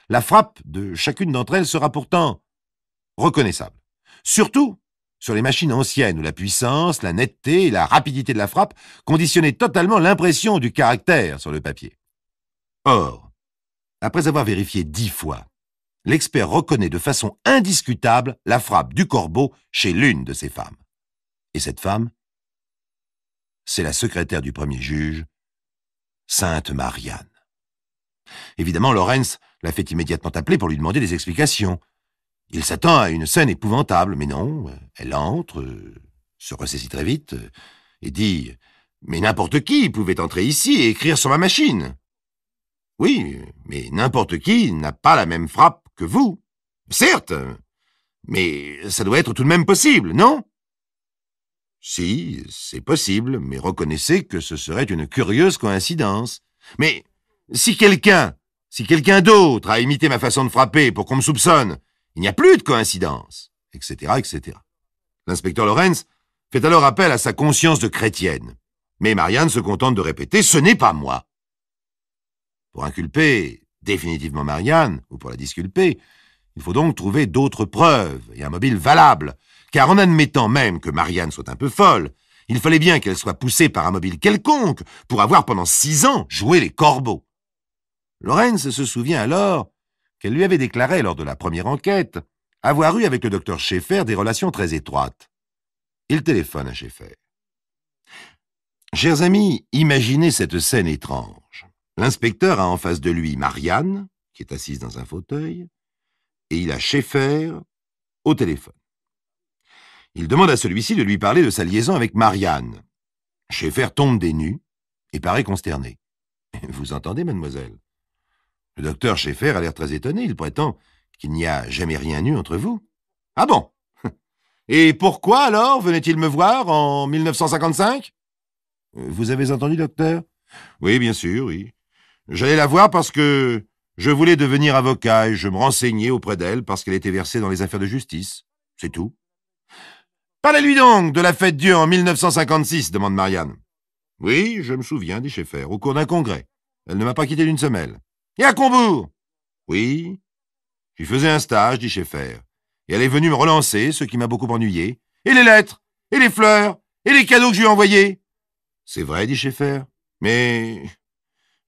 la frappe de chacune d'entre elles sera pourtant reconnaissable. Surtout sur les machines anciennes où la puissance, la netteté et la rapidité de la frappe conditionnaient totalement l'impression du caractère sur le papier. Or, après avoir vérifié 10 fois, l'expert reconnaît de façon indiscutable la frappe du corbeau chez l'une de ces femmes. Et cette femme, c'est la secrétaire du premier juge, Sainte Marianne. Évidemment, Lorenz la fait immédiatement appeler pour lui demander des explications. Il s'attend à une scène épouvantable, mais non, elle entre, se ressaisit très vite et dit « Mais n'importe qui pouvait entrer ici et écrire sur ma machine. » « Oui, mais n'importe qui n'a pas la même frappe que vous. Certes, mais ça doit être tout de même possible, non ? » « Si, c'est possible, mais reconnaissez que ce serait une curieuse coïncidence. Mais si quelqu'un d'autre a imité ma façon de frapper pour qu'on me soupçonne, il n'y a plus de coïncidence, etc., etc. » L'inspecteur Lorenz fait alors appel à sa conscience de chrétienne. Mais Marianne se contente de répéter « Ce n'est pas moi ». Pour inculper définitivement Marianne, ou pour la disculper, il faut donc trouver d'autres preuves et un mobile valable, car en admettant même que Marianne soit un peu folle, il fallait bien qu'elle soit poussée par un mobile quelconque pour avoir pendant 6 ans joué les corbeaux. Lorenz se souvient alors qu'elle lui avait déclaré lors de la première enquête avoir eu avec le docteur Schaeffer des relations très étroites. Il téléphone à Schaeffer. « Chers amis, imaginez cette scène étrange. L'inspecteur a en face de lui Marianne, qui est assise dans un fauteuil, et il a Schaeffer au téléphone. Il demande à celui-ci de lui parler de sa liaison avec Marianne. Schaeffer tombe des nues et paraît consterné. « Vous entendez, mademoiselle ?» Le docteur Schaeffer a l'air très étonné. Il prétend qu'il n'y a jamais rien eu entre vous. « Ah bon? Et pourquoi, alors, venait-il me voir en 1955 ?»« Vous avez entendu, docteur ?»« Oui, bien sûr, oui. J'allais la voir parce que je voulais devenir avocat et je me renseignais auprès d'elle parce qu'elle était versée dans les affaires de justice. C'est tout. »« Parlez-lui donc de la fête Dieu en 1956, demande Marianne. »« Oui, je me souviens, dit Schaeffer, au cours d'un congrès. Elle ne m'a pas quitté d'une semelle. »« Et à Combourg ?»« Oui. J'y faisais un stage, dit Schaeffer. Et elle est venue me relancer, ce qui m'a beaucoup ennuyé. Et les lettres, et les fleurs, et les cadeaux que je lui ai envoyés. »« C'est vrai, dit Schaeffer. Mais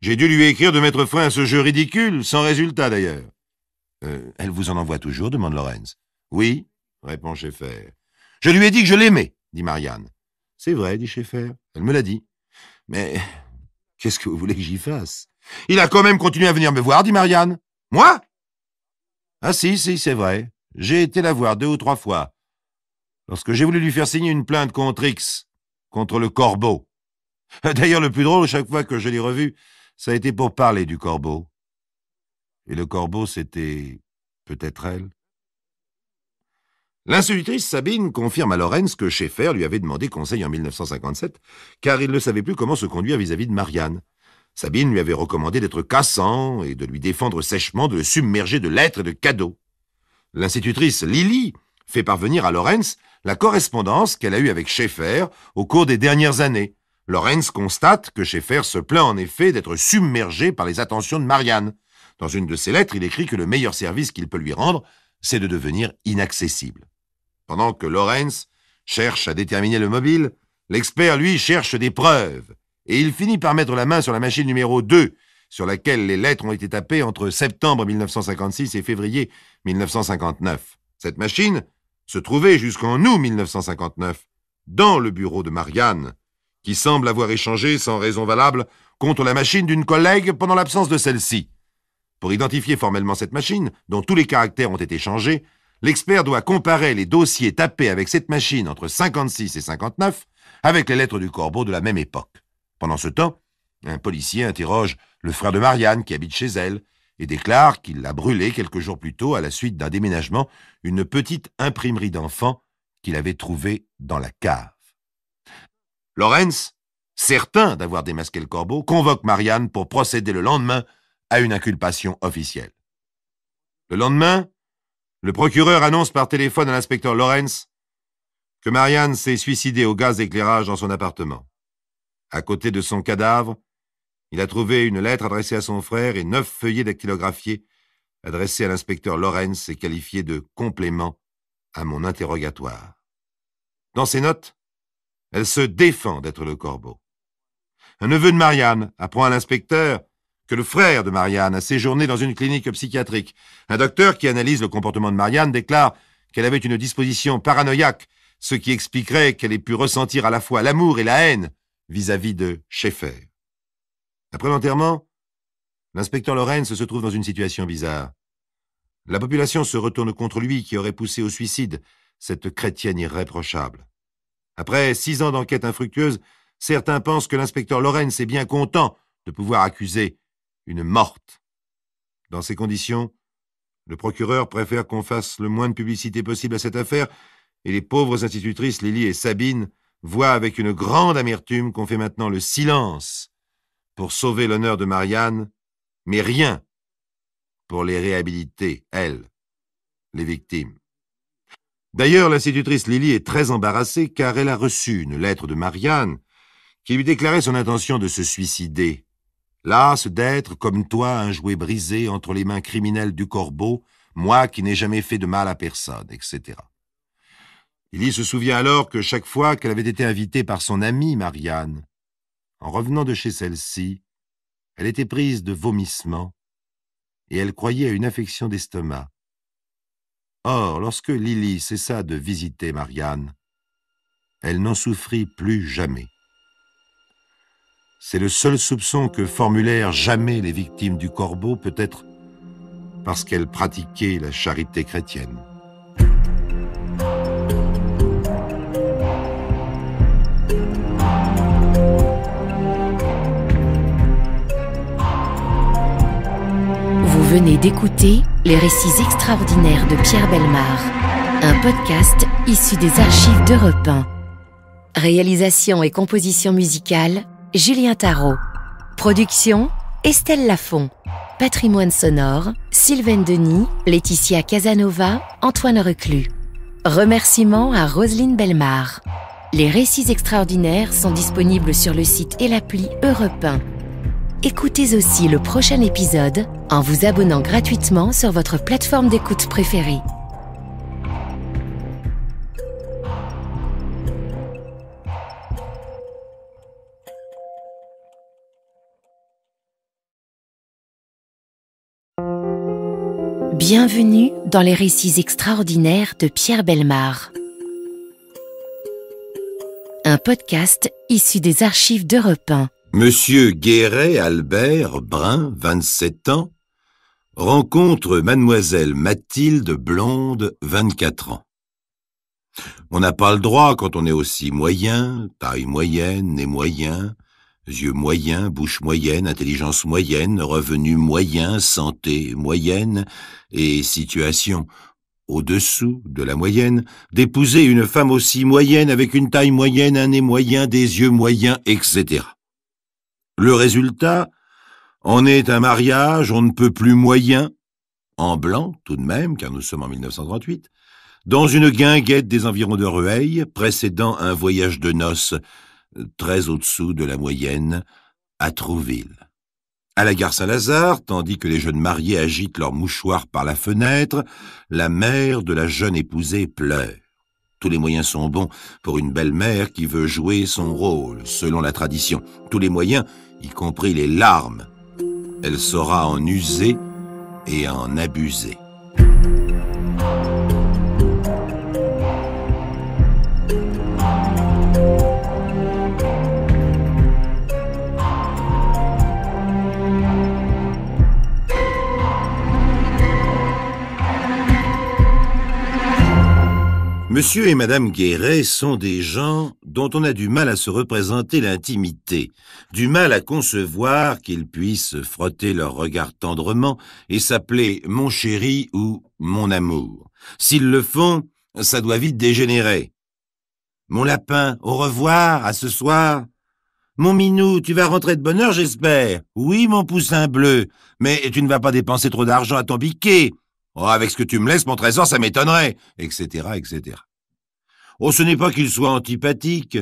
j'ai dû lui écrire de mettre fin à ce jeu ridicule, sans résultat d'ailleurs. »« Elle vous en envoie toujours, demande Lorenz. »« Oui, répond Schaeffer. »« Je lui ai dit que je l'aimais, dit Marianne. »« C'est vrai, dit Schaeffer. Elle me l'a dit. Mais qu'est-ce que vous voulez que j'y fasse ? » ?»« Il a quand même continué à venir me voir, dit Marianne. »« Moi ? » ?»« Ah si, c'est vrai. J'ai été la voir 2 ou 3 fois. Lorsque j'ai voulu lui faire signer une plainte contre X, contre le corbeau. D'ailleurs, le plus drôle, chaque fois que je l'ai revu, ça a été pour parler du corbeau. Et le corbeau, c'était peut-être elle. L'institutrice Sabine confirme à Lorenz que Schaeffer lui avait demandé conseil en 1957, car il ne savait plus comment se conduire vis-à-vis de Marianne. Sabine lui avait recommandé d'être cassant et de lui défendre sèchement de le submerger de lettres et de cadeaux. L'institutrice Lily fait parvenir à Lawrence la correspondance qu'elle a eue avec Schaeffer au cours des dernières années. Lawrence constate que Schaeffer se plaint en effet d'être submergé par les attentions de Marianne. Dans une de ses lettres, il écrit que le meilleur service qu'il peut lui rendre, c'est de devenir inaccessible. Pendant que Lawrence cherche à déterminer le mobile, l'expert, lui, cherche des preuves. Et il finit par mettre la main sur la machine numéro 2, sur laquelle les lettres ont été tapées entre septembre 1956 et février 1959. Cette machine se trouvait jusqu'en août 1959 dans le bureau de Marianne, qui semble avoir échangé sans raison valable contre la machine d'une collègue pendant l'absence de celle-ci. Pour identifier formellement cette machine, dont tous les caractères ont été changés, l'expert doit comparer les dossiers tapés avec cette machine entre 56 et 59 avec les lettres du corbeau de la même époque. Pendant ce temps, un policier interroge le frère de Marianne qui habite chez elle et déclare qu'il a brûlé quelques jours plus tôt, à la suite d'un déménagement, une petite imprimerie d'enfants qu'il avait trouvée dans la cave. Lawrence, certain d'avoir démasqué le corbeau, convoque Marianne pour procéder le lendemain à une inculpation officielle. Le lendemain, le procureur annonce par téléphone à l'inspecteur Lawrence que Marianne s'est suicidée au gaz d'éclairage dans son appartement. À côté de son cadavre, il a trouvé une lettre adressée à son frère et 9 feuillets dactylographiés adressés à l'inspecteur Lawrence et qualifiés de complément à mon interrogatoire. Dans ses notes, elle se défend d'être le corbeau. Un neveu de Marianne apprend à l'inspecteur que le frère de Marianne a séjourné dans une clinique psychiatrique. Un docteur qui analyse le comportement de Marianne déclare qu'elle avait une disposition paranoïaque, ce qui expliquerait qu'elle ait pu ressentir à la fois l'amour et la haine vis-à-vis de Schaeffer. Après l'enterrement, l'inspecteur Lawrence se trouve dans une situation bizarre. La population se retourne contre lui qui aurait poussé au suicide cette chrétienne irréprochable. Après 6 ans d'enquête infructueuse, certains pensent que l'inspecteur Lawrence est bien content de pouvoir accuser une morte. Dans ces conditions, le procureur préfère qu'on fasse le moins de publicité possible à cette affaire et les pauvres institutrices Lily et Sabine voient avec une grande amertume qu'on fait maintenant le silence pour sauver l'honneur de Marianne, mais rien pour les réhabiliter, elles, les victimes. D'ailleurs, l'institutrice Lily est très embarrassée car elle a reçu une lettre de Marianne qui lui déclarait son intention de se suicider. Lasse d'être, comme toi, un jouet brisé entre les mains criminelles du corbeau, moi qui n'ai jamais fait de mal à personne, etc. Lily se souvient alors que chaque fois qu'elle avait été invitée par son amie Marianne, en revenant de chez celle-ci, elle était prise de vomissements et elle croyait à une affection d'estomac. Or, lorsque Lily cessa de visiter Marianne, elle n'en souffrit plus jamais. C'est le seul soupçon que formulèrent jamais les victimes du corbeau, peut-être parce qu'elles pratiquaient la charité chrétienne. Vous venez d'écouter Les récits extraordinaires de Pierre Bellemare, un podcast issu des archives d'Europe 1. Réalisation et composition musicale, Julien Tarot. Production, Estelle Lafont. Patrimoine sonore, Sylvaine Denis, Laetitia Casanova, Antoine Reclus. Remerciements à Roselyne Bellemare. Les récits extraordinaires sont disponibles sur le site et l'appli Europe 1. Écoutez aussi le prochain épisode en vous abonnant gratuitement sur votre plateforme d'écoute préférée. Bienvenue dans les récits extraordinaires de Pierre Bellemare. Un podcast issu des archives d'Europe 1. Monsieur Guéret Albert Brun, 27 ans, rencontre mademoiselle Mathilde Blonde, 24 ans. On n'a pas le droit quand on est aussi moyen, taille moyenne, nez moyen, yeux moyens, bouche moyenne, intelligence moyenne, revenu moyen, santé moyenne et situation au-dessous de la moyenne, d'épouser une femme aussi moyenne avec une taille moyenne, un nez moyen, des yeux moyens, etc. Le résultat en est un mariage on ne peut plus moyen, en blanc tout de même, car nous sommes en 1938, dans une guinguette des environs de Rueil, précédant un voyage de noces très au-dessous de la moyenne, à Trouville. À la gare Saint-Lazare, tandis que les jeunes mariés agitent leurs mouchoirs par la fenêtre, la mère de la jeune épousée pleure. Tous les moyens sont bons pour une belle-mère qui veut jouer son rôle, selon la tradition. Tous les moyens, y compris les larmes. Elle saura en user et en abuser. Monsieur et Madame Guéret sont des gens dont on a du mal à se représenter l'intimité, du mal à concevoir qu'ils puissent frotter leur regard tendrement et s'appeler « mon chéri » ou « mon amour ». S'ils le font, ça doit vite dégénérer. « Mon lapin, au revoir, à ce soir. Mon minou, tu vas rentrer de bonne heure, j'espère. Oui, mon poussin bleu, mais tu ne vas pas dépenser trop d'argent à ton biquet. Oh, avec ce que tu me laisses, mon trésor, ça m'étonnerait, etc., etc. Oh, ce n'est pas qu'ils soient antipathiques,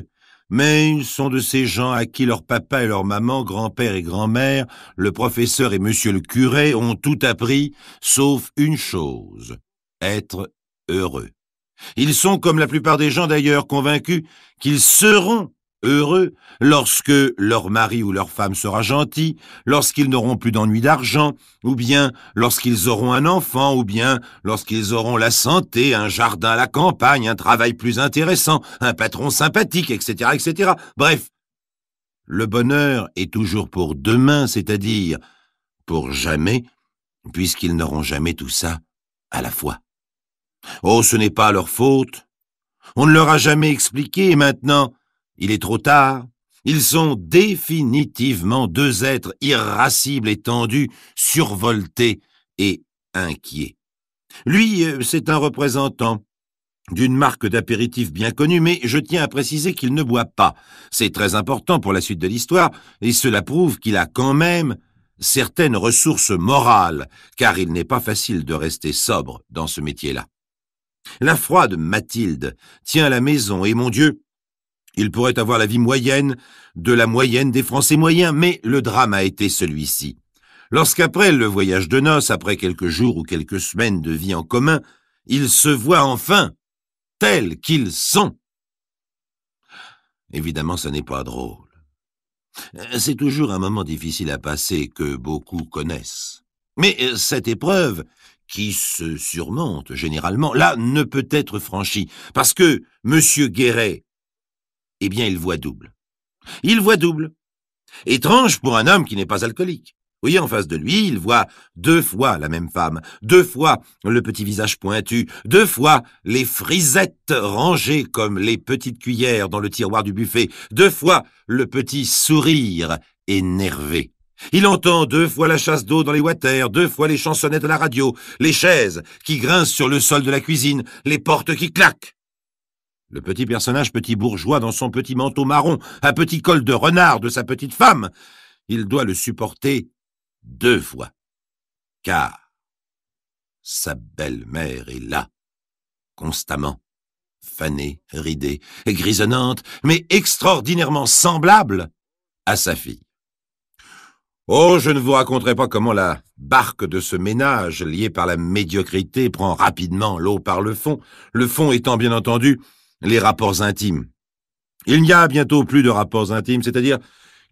mais ils sont de ces gens à qui leur papa et leur maman, grand-père et grand-mère, le professeur et monsieur le curé ont tout appris, sauf une chose, être heureux. Ils sont, comme la plupart des gens d'ailleurs, convaincus qu'ils seront heureux lorsque leur mari ou leur femme sera gentil, lorsqu'ils n'auront plus d'ennui d'argent, ou bien lorsqu'ils auront un enfant, ou bien lorsqu'ils auront la santé, un jardin à la campagne, un travail plus intéressant, un patron sympathique, etc., etc. Bref, le bonheur est toujours pour demain, c'est-à-dire pour jamais, puisqu'ils n'auront jamais tout ça à la fois. Oh, ce n'est pas leur faute. On ne leur a jamais expliqué, et maintenant, il est trop tard. Ils sont définitivement deux êtres irascibles et tendus, survoltés et inquiets. Lui, c'est un représentant d'une marque d'apéritif bien connue, mais je tiens à préciser qu'il ne boit pas. C'est très important pour la suite de l'histoire, et cela prouve qu'il a quand même certaines ressources morales, car il n'est pas facile de rester sobre dans ce métier-là. La froide Mathilde tient la maison, et mon Dieu, il pourrait avoir la vie moyenne de la moyenne des Français moyens, mais le drame a été celui-ci. Lorsqu'après le voyage de noces, après quelques jours ou quelques semaines de vie en commun, ils se voient enfin tels qu'ils sont. Évidemment, ça n'est pas drôle. C'est toujours un moment difficile à passer que beaucoup connaissent. Mais cette épreuve, qui se surmonte généralement, là, ne peut être franchie, parce que Monsieur Guéret, eh bien, il voit double. Il voit double. Étrange pour un homme qui n'est pas alcoolique. Oui, en face de lui, il voit 2 fois la même femme, 2 fois le petit visage pointu, 2 fois les frisettes rangées comme les petites cuillères dans le tiroir du buffet, 2 fois le petit sourire énervé. Il entend 2 fois la chasse d'eau dans les watters, 2 fois les chansonnettes à la radio, les chaises qui grincent sur le sol de la cuisine, les portes qui claquent. Le petit personnage petit bourgeois dans son petit manteau marron, un petit col de renard de sa petite femme, il doit le supporter 2 fois. Car sa belle-mère est là, constamment, fanée, ridée, grisonnante, mais extraordinairement semblable à sa fille. Oh, je ne vous raconterai pas comment la barque de ce ménage, liée par la médiocrité, prend rapidement l'eau par le fond étant bien entendu les rapports intimes. Il n'y a bientôt plus de rapports intimes, c'est-à-dire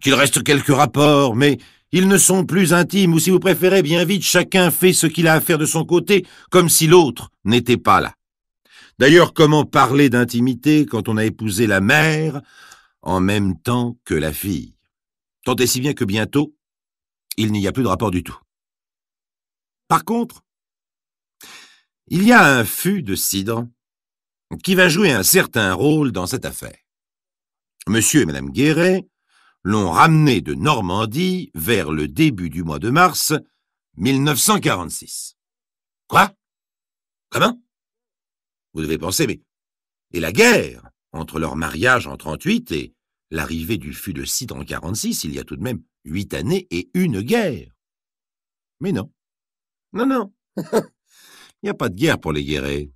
qu'il reste quelques rapports, mais ils ne sont plus intimes, ou si vous préférez, bien vite, chacun fait ce qu'il a à faire de son côté, comme si l'autre n'était pas là. D'ailleurs, comment parler d'intimité quand on a épousé la mère en même temps que la fille? Tant et si bien que bientôt, il n'y a plus de rapport du tout. Par contre, il y a un fût de cidre qui va jouer un certain rôle dans cette affaire. Monsieur et Madame Guéret l'ont ramené de Normandie vers le début du mois de mars 1946. Quoi? Comment? Vous devez penser, mais... Et la guerre, entre leur mariage en 38 et l'arrivée du fût de cidre en 46, il y a tout de même 8 années et une guerre. Mais non. Non, non. Il n'y a pas de guerre pour les Guéret.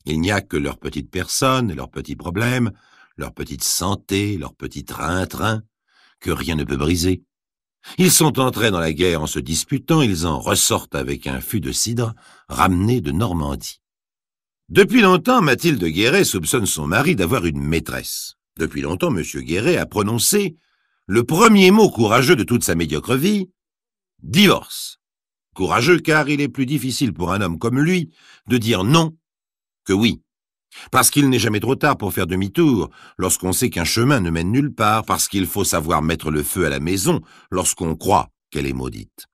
Il n'y a que leur petite personne, leurs petits problèmes, leur petite santé, leur petit train-train, que rien ne peut briser. Ils sont entrés dans la guerre en se disputant, ils en ressortent avec un fût de cidre ramené de Normandie. Depuis longtemps, Mathilde Guéret soupçonne son mari d'avoir une maîtresse. Depuis longtemps, M. Guéret a prononcé le premier mot courageux de toute sa médiocre vie, divorce. Courageux car il est plus difficile pour un homme comme lui de dire non que oui. Parce qu'il n'est jamais trop tard pour faire demi-tour lorsqu'on sait qu'un chemin ne mène nulle part, parce qu'il faut savoir mettre le feu à la maison lorsqu'on croit qu'elle est maudite.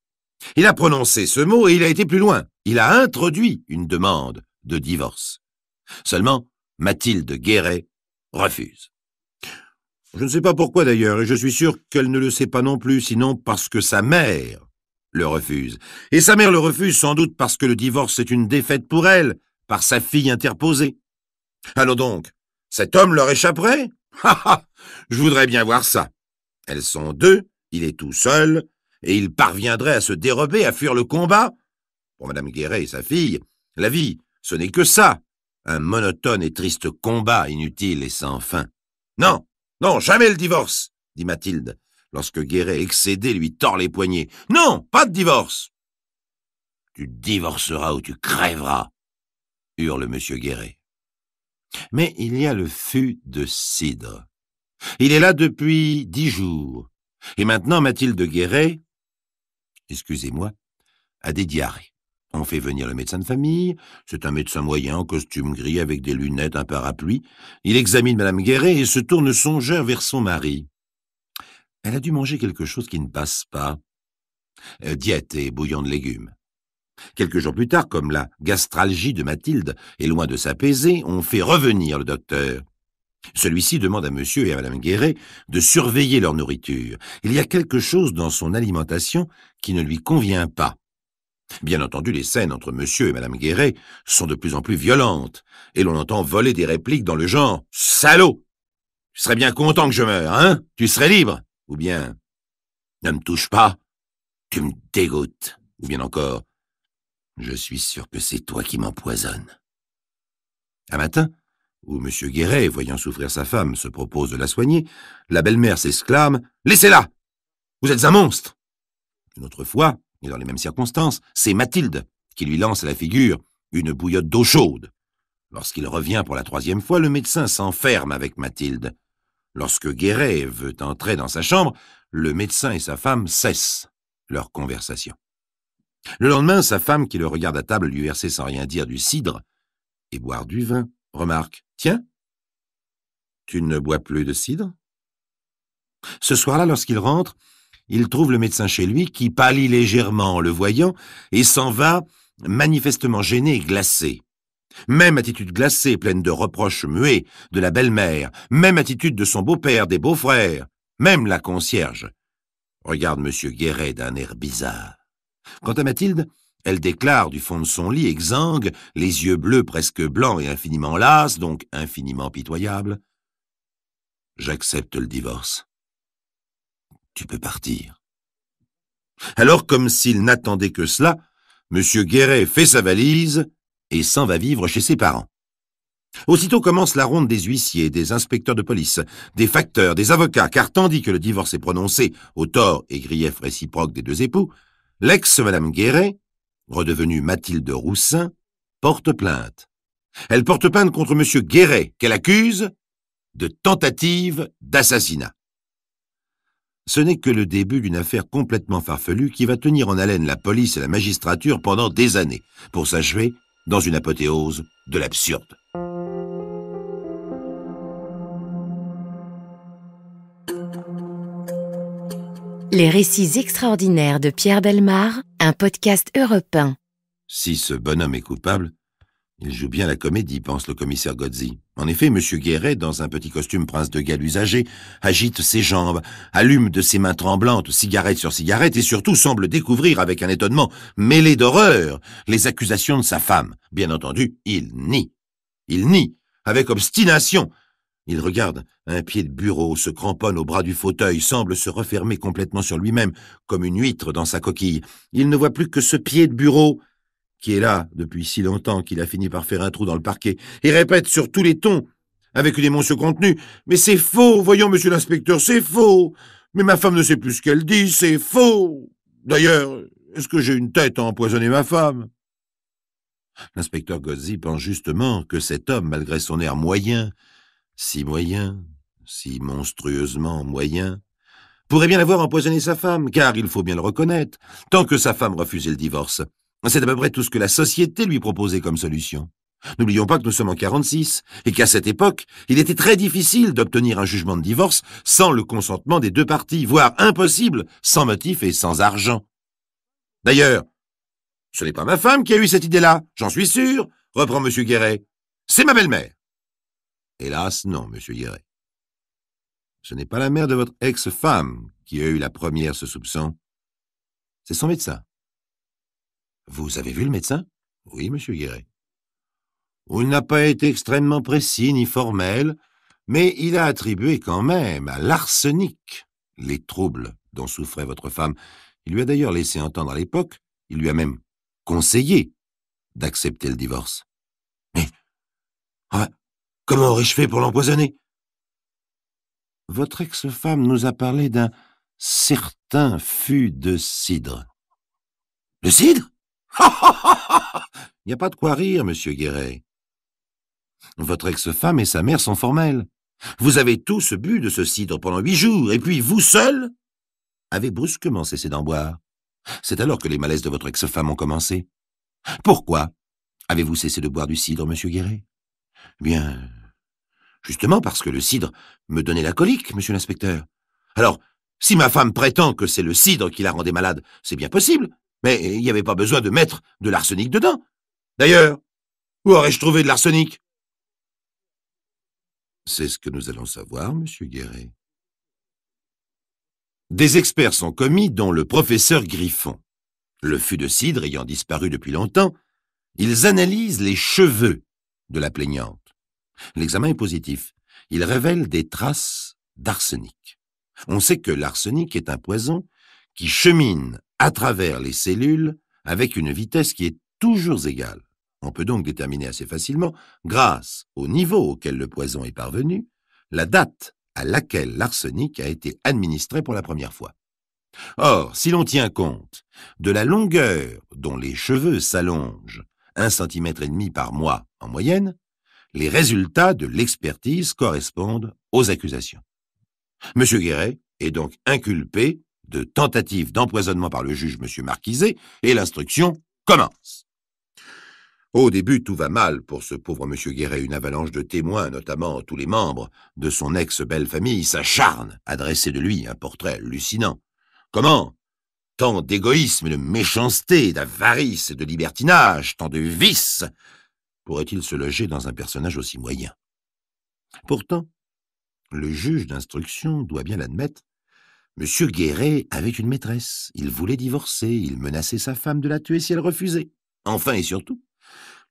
Il a prononcé ce mot et il a été plus loin. Il a introduit une demande de divorce. Seulement, Mathilde Guéret refuse. Je ne sais pas pourquoi d'ailleurs, et je suis sûr qu'elle ne le sait pas non plus, sinon parce que sa mère le refuse. Et sa mère le refuse sans doute parce que le divorce est une défaite pour elle, par sa fille interposée. Alors donc, cet homme leur échapperait? Ha ha! Je voudrais bien voir ça. Elles sont deux, il est tout seul, et il parviendrait à se dérober, à fuir le combat. Pour Madame Guéret et sa fille, la vie, ce n'est que ça, un monotone et triste combat inutile et sans fin. Non, non, jamais le divorce, dit Mathilde, lorsque Guéret, excédé, lui tord les poignets. Non, pas de divorce. Tu divorceras ou tu crèveras, hurle M. Guéret. Mais il y a le fût de cidre. Il est là depuis 10 jours. Et maintenant, Mathilde Guéret, excusez-moi, a des diarrhées. On fait venir le médecin de famille. C'est un médecin moyen, en costume gris, avec des lunettes, un parapluie. Il examine Madame Guéret et se tourne songeur vers son mari. Elle a dû manger quelque chose qui ne passe pas. Diète et bouillon de légumes. Quelques jours plus tard, comme la gastralgie de Mathilde est loin de s'apaiser, on fait revenir le docteur. Celui-ci demande à monsieur et à Madame Guéret de surveiller leur nourriture. Il y a quelque chose dans son alimentation qui ne lui convient pas. Bien entendu, les scènes entre monsieur et Madame Guéret sont de plus en plus violentes, et l'on entend voler des répliques dans le genre « Salaud! Tu serais bien content que je meure, hein? Tu serais libre !» Ou bien « Ne me touche pas, tu me dégoûtes !» Ou bien encore « Je suis sûr que c'est toi qui m'empoisonnes. » Un matin, où M. Guéret, voyant souffrir sa femme, se propose de la soigner, la belle-mère s'exclame « Laissez-la! Vous êtes un monstre !» Une autre fois, et dans les mêmes circonstances, c'est Mathilde qui lui lance à la figure une bouillotte d'eau chaude. Lorsqu'il revient pour la 3e fois, le médecin s'enferme avec Mathilde. Lorsque Guéret veut entrer dans sa chambre, le médecin et sa femme cessent leur conversation. Le lendemain, sa femme, qui le regarde à table lui verser sans rien dire du cidre et boire du vin, remarque « Tiens, tu ne bois plus de cidre ?» Ce soir-là, lorsqu'il rentre, il trouve le médecin chez lui qui pâlit légèrement en le voyant et s'en va manifestement gêné et glacé. Même attitude glacée, pleine de reproches muets de la belle-mère, même attitude de son beau-père, des beaux-frères, même la concierge regarde M. Guéret d'un air bizarre. Quant à Mathilde, elle déclare du fond de son lit exsangue, les yeux bleus presque blancs et infiniment lasses, donc infiniment pitoyables. « J'accepte le divorce. Tu peux partir. » Alors, comme s'il n'attendait que cela, M. Guéret fait sa valise et s'en va vivre chez ses parents. Aussitôt commence la ronde des huissiers, des inspecteurs de police, des facteurs, des avocats, car tandis que le divorce est prononcé au tort et grief réciproque des deux époux, l'ex-Madame Guéret, redevenue Mathilde Roussin, porte plainte. Elle porte plainte contre M. Guéret, qu'elle accuse de tentative d'assassinat. Ce n'est que le début d'une affaire complètement farfelue qui va tenir en haleine la police et la magistrature pendant des années, pour s'achever dans une apothéose de l'absurde. Les récits extraordinaires de Pierre Bellemare, un podcast Europe 1. Si ce bonhomme est coupable, il joue bien la comédie, pense le commissaire Gozzi. En effet, M. Guéret, dans un petit costume prince de Galles usagé, agite ses jambes, allume de ses mains tremblantes cigarette sur cigarette et surtout semble découvrir avec un étonnement mêlé d'horreur les accusations de sa femme. Bien entendu, il nie. Il nie, avec obstination. Il regarde un pied de bureau, se cramponne au bras du fauteuil, semble se refermer complètement sur lui-même, comme une huître dans sa coquille. Il ne voit plus que ce pied de bureau qui est là depuis si longtemps qu'il a fini par faire un trou dans le parquet, et répète sur tous les tons, avec une émotion contenue, « Mais c'est faux, voyons, monsieur l'inspecteur, c'est faux. Mais ma femme ne sait plus ce qu'elle dit, c'est faux. D'ailleurs, est-ce que j'ai une tête à empoisonner ma femme ?» L'inspecteur Gozzi pense justement que cet homme, malgré son air moyen, si monstrueusement moyen, pourrait bien avoir empoisonné sa femme, car il faut bien le reconnaître, tant que sa femme refusait le divorce. C'est à peu près tout ce que la société lui proposait comme solution. N'oublions pas que nous sommes en 46, et qu'à cette époque, il était très difficile d'obtenir un jugement de divorce sans le consentement des deux parties, voire impossible, sans motif et sans argent. D'ailleurs, ce n'est pas ma femme qui a eu cette idée-là, j'en suis sûr, reprend M. Guéret. C'est ma belle-mère. Hélas, non, M. Guéret. Ce n'est pas la mère de votre ex-femme qui a eu la première ce soupçon. C'est son médecin. Vous avez vu le médecin? Oui, M. Guéret. Il n'a pas été extrêmement précis ni formel, mais il a attribué quand même à l'arsenic les troubles dont souffrait votre femme. Il lui a d'ailleurs laissé entendre à l'époque, il lui a même conseillé d'accepter le divorce. Mais comment aurais-je fait pour l'empoisonner? Votre ex-femme nous a parlé d'un certain fût de cidre. Le cidre? Il n'y a pas de quoi rire, monsieur Guéret. Votre ex-femme et sa mère sont formelles. Vous avez tous bu de ce cidre pendant 8 jours, et puis vous seul avez brusquement cessé d'en boire. C'est alors que les malaises de votre ex-femme ont commencé. Pourquoi avez-vous cessé de boire du cidre, monsieur Guéret? Bien, justement parce que le cidre me donnait la colique, monsieur l'inspecteur. Alors, si ma femme prétend que c'est le cidre qui la rendait malade, c'est bien possible, mais il n'y avait pas besoin de mettre de l'arsenic dedans. D'ailleurs, où aurais-je trouvé de l'arsenic? C'est ce que nous allons savoir, monsieur Guéret. Des experts sont commis, dont le professeur Griffon. Le fût de cidre ayant disparu depuis longtemps, ils analysent les cheveux de la plaignante. L'examen est positif. Il révèle des traces d'arsenic. On sait que l'arsenic est un poison qui chemine à travers les cellules avec une vitesse qui est toujours égale. On peut donc déterminer assez facilement, grâce au niveau auquel le poison est parvenu, la date à laquelle l'arsenic a été administré pour la première fois. Or, si l'on tient compte de la longueur dont les cheveux s'allongent, 1,5 cm par mois en moyenne, les résultats de l'expertise correspondent aux accusations. M. Guéret est donc inculpé de tentative d'empoisonnement par le juge M. Marquiset et l'instruction commence. Au début, tout va mal pour ce pauvre M. Guéret. Une avalanche de témoins, notamment tous les membres de son ex-belle famille, s'acharnent à dresser de lui un portrait hallucinant. Comment tant d'égoïsme et de méchanceté, d'avarice et de libertinage, tant de vices, pourrait-il se loger dans un personnage aussi moyen? Pourtant, le juge d'instruction doit bien l'admettre, M. Guéret avait une maîtresse. Il voulait divorcer, il menaçait sa femme de la tuer si elle refusait. Enfin et surtout,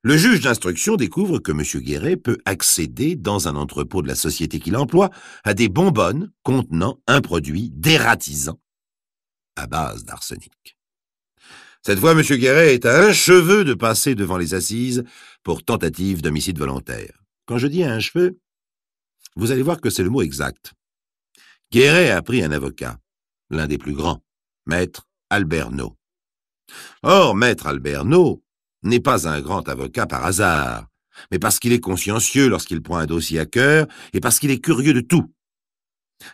le juge d'instruction découvre que M. Guéret peut accéder, dans un entrepôt de la société qu'il emploie, à des bonbonnes contenant un produit dératisant à base d'arsenic. Cette fois, M. Guéret est à un cheveu de passer devant les assises pour tentative d'homicide volontaire. Quand je dis à un cheveu, vous allez voir que c'est le mot exact. Guéret a pris un avocat, l'un des plus grands, maître Albert Naud. Or, maître Albert Naud n'est pas un grand avocat par hasard, mais parce qu'il est consciencieux lorsqu'il prend un dossier à cœur et parce qu'il est curieux de tout.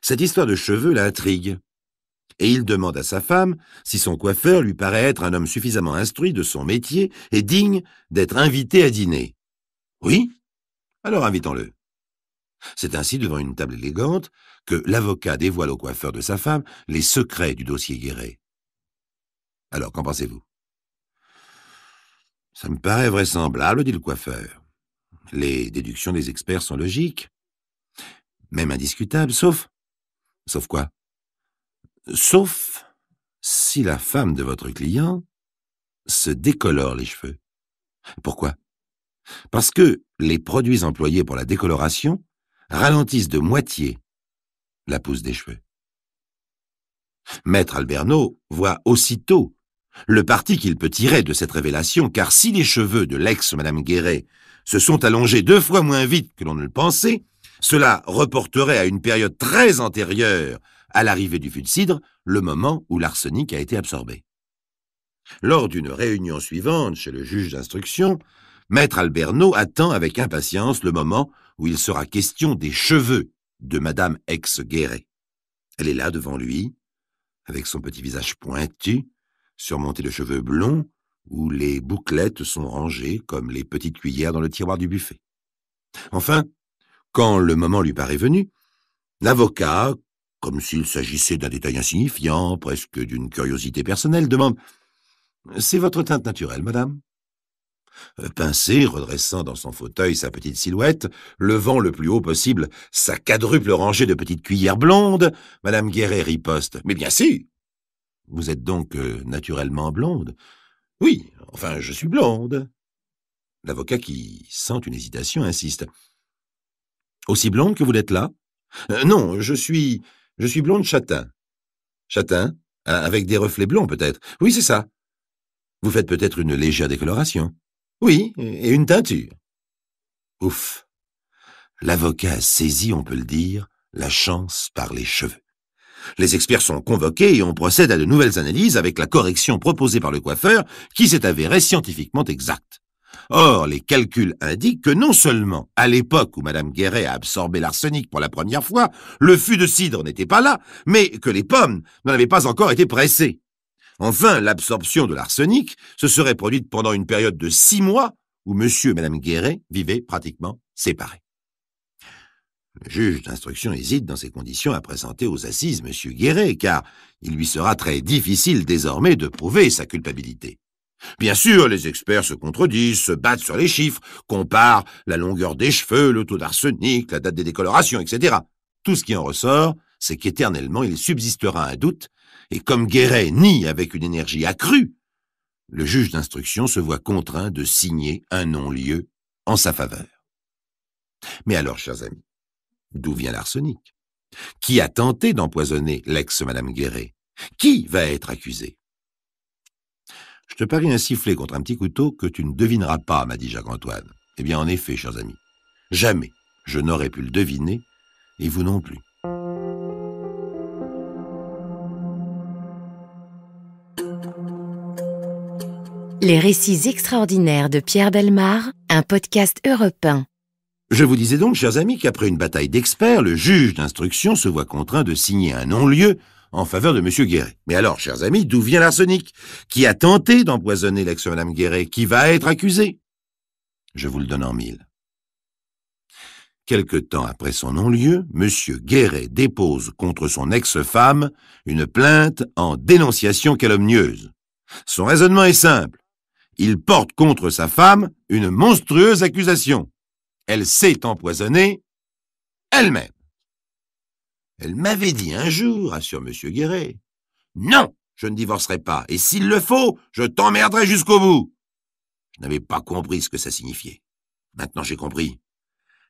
Cette histoire de cheveux l'intrigue, et il demande à sa femme si son coiffeur lui paraît être un homme suffisamment instruit de son métier et digne d'être invité à dîner. Oui? Alors invitons-le. C'est ainsi, devant une table élégante, que l'avocat dévoile au coiffeur de sa femme les secrets du dossier Guéret. Alors, qu'en pensez-vous? Ça me paraît vraisemblable, dit le coiffeur. Les déductions des experts sont logiques, même indiscutables, sauf... Sauf quoi? Sauf si la femme de votre client se décolore les cheveux. Pourquoi? Parce que les produits employés pour la décoloration ralentissent de moitié la pousse des cheveux. Maître Albert Naud voit aussitôt Le parti qu'il peut tirer de cette révélation, car si les cheveux de l'ex-Madame Guéret se sont allongés 2 fois moins vite que l'on ne le pensait, cela reporterait à une période très antérieure à l'arrivée du fût de cidre, le moment où l'arsenic a été absorbé. Lors d'une réunion suivante chez le juge d'instruction, Maître Alberno attend avec impatience le moment où il sera question des cheveux de Madame ex-Guéret. Elle est là devant lui, avec son petit visage pointu, surmonté de cheveux blonds, où les bouclettes sont rangées comme les petites cuillères dans le tiroir du buffet. Enfin, quand le moment lui paraît venu, l'avocat, comme s'il s'agissait d'un détail insignifiant, presque d'une curiosité personnelle, demande « C'est votre teinte naturelle, madame ?» Pincé, redressant dans son fauteuil sa petite silhouette, levant le plus haut possible sa quadruple rangée de petites cuillères blondes, Madame Guéret riposte. « Mais bien sûr !»« Vous êtes donc naturellement blonde ?»« Oui, enfin, je suis blonde. » L'avocat, qui sent une hésitation, insiste. « Aussi blonde que vous l'êtes là ?»« Non, je suis blonde châtain. »« Châtain? Avec des reflets blonds, peut-être. Oui, c'est ça. Vous faites peut-être une légère décoloration. » Oui, et une teinture. Ouf! L'avocat a saisi, on peut le dire, la chance par les cheveux. Les experts sont convoqués et on procède à de nouvelles analyses avec la correction proposée par le coiffeur qui s'est avérée scientifiquement exacte. Or, les calculs indiquent que non seulement, à l'époque où Madame Guéret a absorbé l'arsenic pour la première fois, le fût de cidre n'était pas là, mais que les pommes n'en avaient pas encore été pressées. Enfin, l'absorption de l'arsenic se serait produite pendant une période de 6 mois où monsieur et madame Guéret vivaient pratiquement séparés. Le juge d'instruction hésite dans ces conditions à présenter aux assises monsieur Guéret, car il lui sera très difficile désormais de prouver sa culpabilité. Bien sûr, les experts se contredisent, se battent sur les chiffres, comparent la longueur des cheveux, le taux d'arsenic, la date des décolorations, etc. Tout ce qui en ressort, c'est qu'éternellement il subsistera un doute, et comme Guéret nie avec une énergie accrue, le juge d'instruction se voit contraint de signer un non-lieu en sa faveur. Mais alors, chers amis, d'où vient l'arsenic? Qui a tenté d'empoisonner l'ex-Madame Guéret? Qui va être accusé? Je te parie un sifflet contre un petit couteau que tu ne devineras pas, m'a dit Jacques-Antoine. Eh bien, en effet, chers amis, jamais je n'aurais pu le deviner, et vous non plus. Les récits extraordinaires de Pierre Bellemare, un podcast Europe 1. Je vous disais donc, chers amis, qu'après une bataille d'experts, le juge d'instruction se voit contraint de signer un non-lieu en faveur de M. Guéret. Mais alors, chers amis, d'où vient l'arsenic? Qui a tenté d'empoisonner l'ex-Madame Guéret? Qui va être accusé? Je vous le donne en 1000. Quelque temps après son non-lieu, M. Guéret dépose contre son ex-femme une plainte en dénonciation calomnieuse. Son raisonnement est simple. Il porte contre sa femme une monstrueuse accusation. Elle s'est empoisonnée elle-même. Elle m'avait dit un jour, assure M. Guéret, « Non, je ne divorcerai pas, et s'il le faut, je t'emmerderai jusqu'au bout. » Je n'avais pas compris ce que ça signifiait. Maintenant j'ai compris.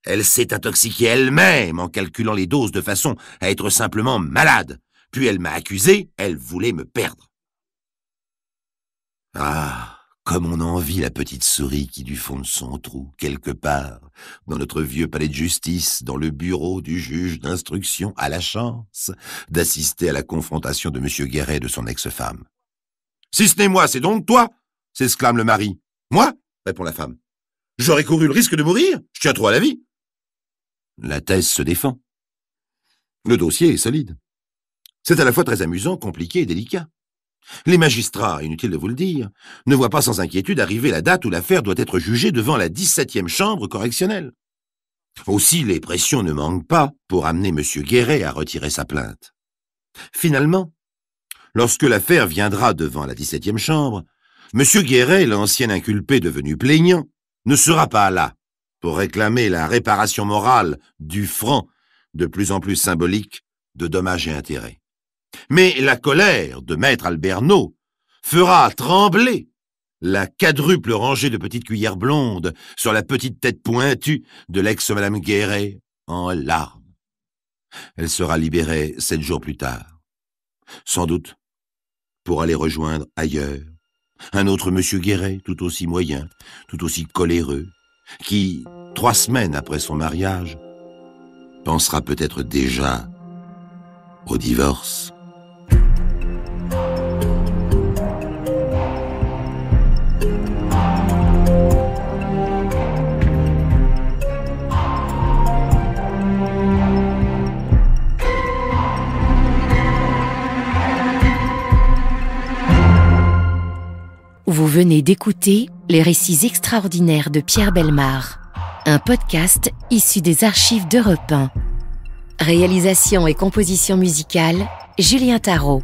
Elle s'est intoxiquée elle-même en calculant les doses de façon à être simplement malade. Puis elle m'a accusé, elle voulait me perdre. Ah, comme on envie la petite souris qui, du fond de son trou, quelque part, dans notre vieux palais de justice, dans le bureau du juge d'instruction, a la chance d'assister à la confrontation de M. Guéret et de son ex-femme. « Si ce n'est moi, c'est donc toi » s'exclame le mari. « Moi » répond la femme. « J'aurais couru le risque de mourir, je tiens trop à la vie. » La thèse se défend. Le dossier est solide. C'est à la fois très amusant, compliqué et délicat. Les magistrats, inutile de vous le dire, ne voient pas sans inquiétude arriver la date où l'affaire doit être jugée devant la 17e chambre correctionnelle. Aussi, les pressions ne manquent pas pour amener M. Guéret à retirer sa plainte. Finalement, lorsque l'affaire viendra devant la 17e chambre, M. Guéret, l'ancien inculpé devenu plaignant, ne sera pas là pour réclamer la réparation morale du franc de plus en plus symbolique de dommages et intérêts. Mais la colère de maître Alberno fera trembler la quadruple rangée de petites cuillères blondes sur la petite tête pointue de l'ex-Madame Guéret en larmes. Elle sera libérée 7 jours plus tard, sans doute pour aller rejoindre ailleurs Un autre monsieur Guéret, tout aussi moyen, tout aussi coléreux, qui, 3 semaines après son mariage, pensera peut-être déjà au divorce. Vous venez d'écouter Les récits extraordinaires de Pierre Bellemare, un podcast issu des archives d'Europe 1. Réalisation et composition musicale, Julien Tarot.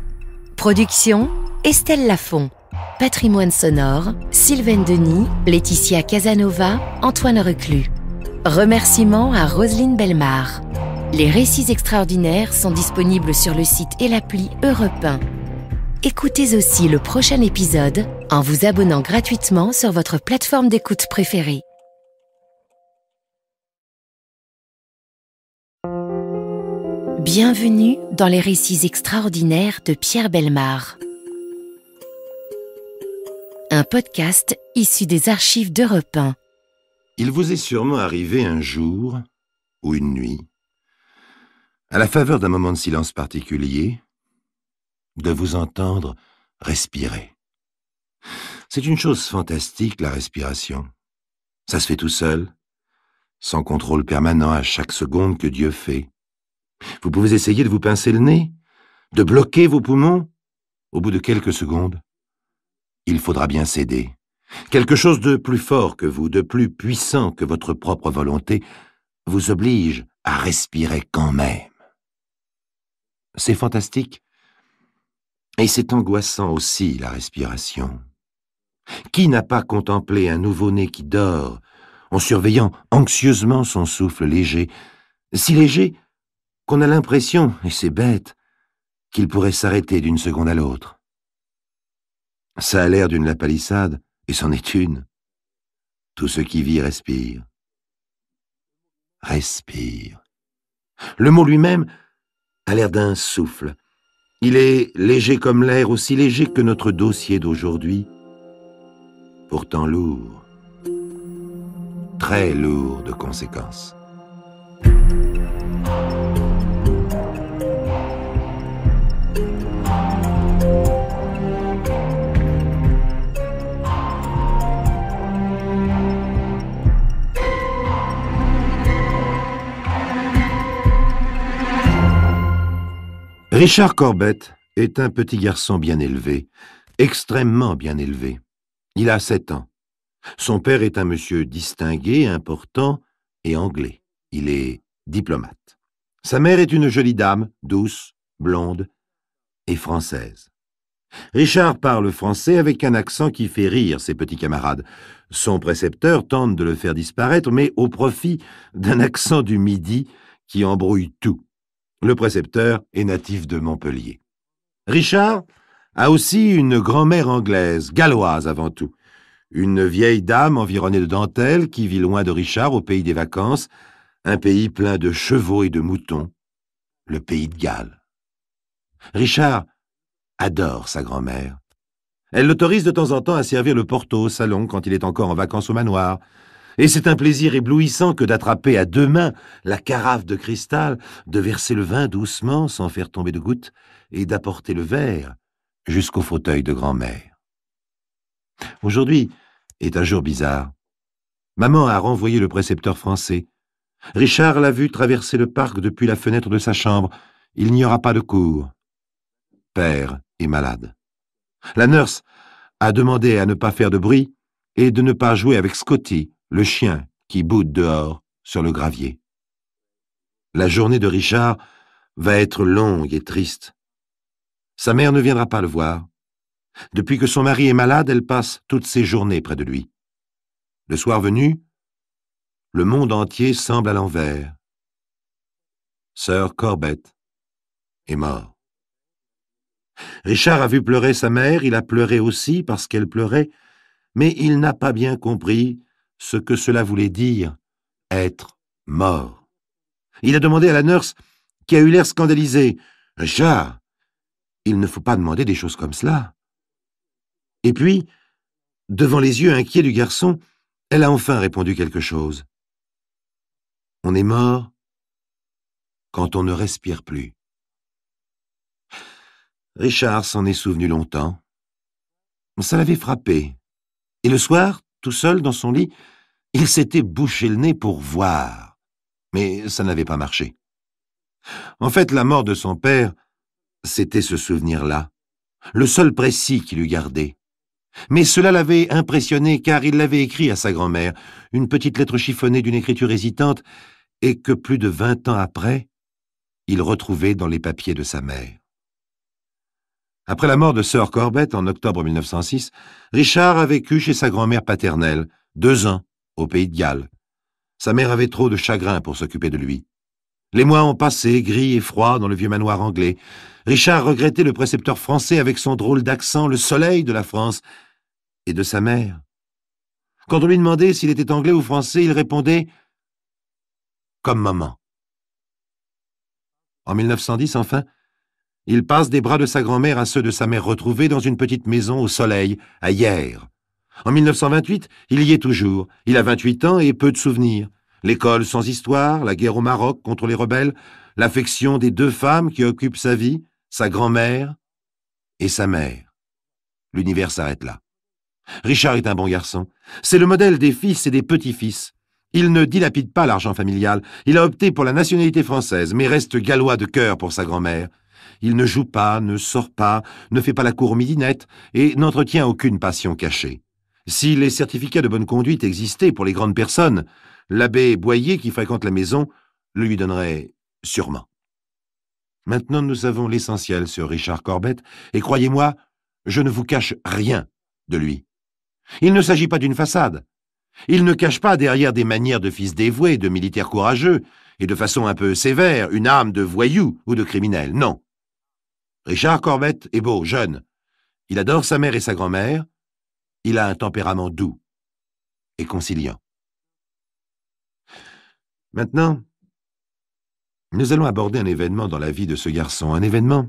Production, Estelle Lafont. Patrimoine sonore, Sylvaine Denis, Laetitia Casanova, Antoine Reclus. Remerciements à Roselyne Bellemare. Les récits extraordinaires sont disponibles sur le site et l'appli Europe 1. Écoutez aussi le prochain épisode en vous abonnant gratuitement sur votre plateforme d'écoute préférée. Bienvenue dans les récits extraordinaires de Pierre Bellemare. Un podcast issu des archives d'Europe 1. Il vous est sûrement arrivé un jour, ou une nuit, à la faveur d'un moment de silence particulier, de vous entendre respirer. C'est une chose fantastique, la respiration. Ça se fait tout seul, sans contrôle permanent à chaque seconde que Dieu fait. Vous pouvez essayer de vous pincer le nez, de bloquer vos poumons. Au bout de quelques secondes, il faudra bien céder. Quelque chose de plus fort que vous, de plus puissant que votre propre volonté, vous oblige à respirer quand même. C'est fantastique. Et c'est angoissant aussi, la respiration. Qui n'a pas contemplé un nouveau-né qui dort, en surveillant anxieusement son souffle léger, si léger qu'on a l'impression, et c'est bête, qu'il pourrait s'arrêter d'une seconde à l'autre. Ça a l'air d'une lapalissade, et c'en est une. Tout ce qui vit respire. Respire. Le mot lui-même a l'air d'un souffle. Il est léger comme l'air, aussi léger que notre dossier d'aujourd'hui, pourtant lourd, très lourd de conséquences. Richard Corbett est un petit garçon bien élevé, extrêmement bien élevé. Il a 7 ans. Son père est un monsieur distingué, important et anglais. Il est diplomate. Sa mère est une jolie dame, douce, blonde et française. Richard parle français avec un accent qui fait rire ses petits camarades. Son précepteur tente de le faire disparaître, mais au profit d'un accent du Midi qui embrouille tout. Le précepteur est natif de Montpellier. Richard a aussi une grand-mère anglaise, galloise avant tout. Une vieille dame environnée de dentelles qui vit loin de Richard au pays des vacances, un pays plein de chevaux et de moutons, le pays de Galles. Richard adore sa grand-mère. Elle l'autorise de temps en temps à servir le porto au salon quand il est encore en vacances au manoir. Et c'est un plaisir éblouissant que d'attraper à 2 mains la carafe de cristal, de verser le vin doucement sans faire tomber de gouttes et d'apporter le verre jusqu'au fauteuil de grand-mère. Aujourd'hui est un jour bizarre. Maman a renvoyé le précepteur français. Richard l'a vu traverser le parc depuis la fenêtre de sa chambre. Il n'y aura pas de cours. Père est malade. La nurse a demandé à ne pas faire de bruit et de ne pas jouer avec Scotty, le chien qui boude dehors sur le gravier. La journée de Richard va être longue et triste. Sa mère ne viendra pas le voir. Depuis que son mari est malade, elle passe toutes ses journées près de lui. Le soir venu, le monde entier semble à l'envers. Sir Corbett est mort. Richard a vu pleurer sa mère, il a pleuré aussi parce qu'elle pleurait, mais il n'a pas bien compris ce que cela voulait dire, être mort. Il a demandé à la nurse, qui a eu l'air scandalisée, « Richard, il ne faut pas demander des choses comme cela. » Et puis, devant les yeux inquiets du garçon, elle a enfin répondu quelque chose. On est mort quand on ne respire plus. Richard s'en est souvenu longtemps. Ça l'avait frappé. Et le soir, tout seul dans son lit, il s'était bouché le nez pour voir. Mais ça n'avait pas marché. En fait, la mort de son père, c'était ce souvenir-là, le seul précis qu'il eût gardé. Mais cela l'avait impressionné car il l'avait écrit à sa grand-mère, une petite lettre chiffonnée d'une écriture hésitante, et que plus de 20 ans après, il retrouvait dans les papiers de sa mère. Après la mort de Sir Corbett en octobre 1906, Richard a vécu chez sa grand-mère paternelle, 2 ans, au Pays de Galles. Sa mère avait trop de chagrin pour s'occuper de lui. Les mois ont passé, gris et froids, dans le vieux manoir anglais. Richard regrettait le précepteur français avec son drôle d'accent, le soleil de la France, et de sa mère. Quand on lui demandait s'il était anglais ou français, il répondait « comme maman ». En 1910, enfin, il passe des bras de sa grand-mère à ceux de sa mère retrouvés dans une petite maison au soleil, à Hyères. En 1928, il y est toujours. Il a 28 ans et peu de souvenirs. L'école sans histoire, la guerre au Maroc contre les rebelles, l'affection des 2 femmes qui occupent sa vie, sa grand-mère et sa mère. L'univers s'arrête là. Richard est un bon garçon. C'est le modèle des fils et des petits-fils. Il ne dilapide pas l'argent familial. Il a opté pour la nationalité française, mais reste gallois de cœur pour sa grand-mère. Il ne joue pas, ne sort pas, ne fait pas la cour midinette et n'entretient aucune passion cachée. Si les certificats de bonne conduite existaient pour les grandes personnes, l'abbé Boyer, qui fréquente la maison, le lui donnerait sûrement. Maintenant, nous savons l'essentiel sur Richard Corbett, et croyez-moi, je ne vous cache rien de lui. Il ne s'agit pas d'une façade. Il ne cache pas derrière des manières de fils dévoué, de militaire courageux, et de façon un peu sévère, une âme de voyou ou de criminel. Non. Richard Corbett est beau, jeune. Il adore sa mère et sa grand-mère. Il a un tempérament doux et conciliant. Maintenant, nous allons aborder un événement dans la vie de ce garçon, un événement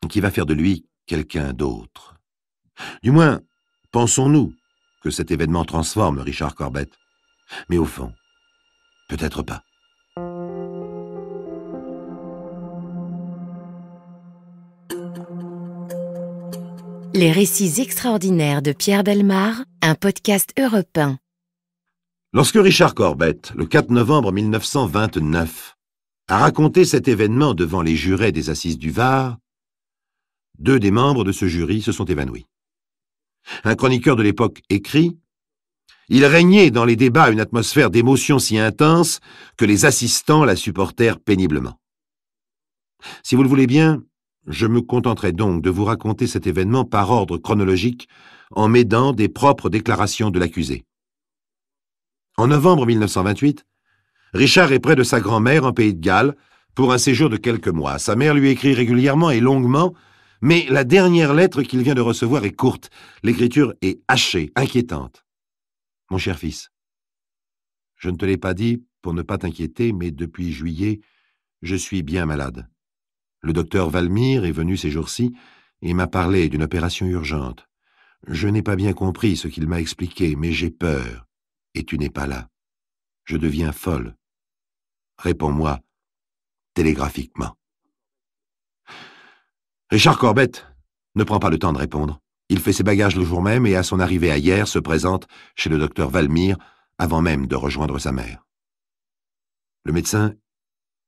qui va faire de lui quelqu'un d'autre. Du moins, pensons-nous que cet événement transforme Richard Corbett. Mais au fond, peut-être pas. Les récits extraordinaires de Pierre Bellemare, un podcast Europe 1. Lorsque Richard Corbett, le 4 novembre 1929, a raconté cet événement devant les jurés des assises du Var, 2 des membres de ce jury se sont évanouis. Un chroniqueur de l'époque écrit « Il régnait dans les débats une atmosphère d'émotion si intense que les assistants la supportèrent péniblement. » Si vous le voulez bien, je me contenterai donc de vous raconter cet événement par ordre chronologique en m'aidant des propres déclarations de l'accusé. En novembre 1928, Richard est près de sa grand-mère en Pays de Galles pour un séjour de quelques mois. Sa mère lui écrit régulièrement et longuement, mais la dernière lettre qu'il vient de recevoir est courte. L'écriture est hachée, inquiétante. « Mon cher fils, je ne te l'ai pas dit pour ne pas t'inquiéter, mais depuis juillet, je suis bien malade. Le docteur Valmire est venu ces jours-ci et m'a parlé d'une opération urgente. Je n'ai pas bien compris ce qu'il m'a expliqué, mais j'ai peur, et tu n'es pas là. Je deviens folle. Réponds-moi télégraphiquement. » Richard Corbett ne prend pas le temps de répondre. Il fait ses bagages le jour même et à son arrivée à Hyères se présente chez le docteur Valmire avant même de rejoindre sa mère. Le médecin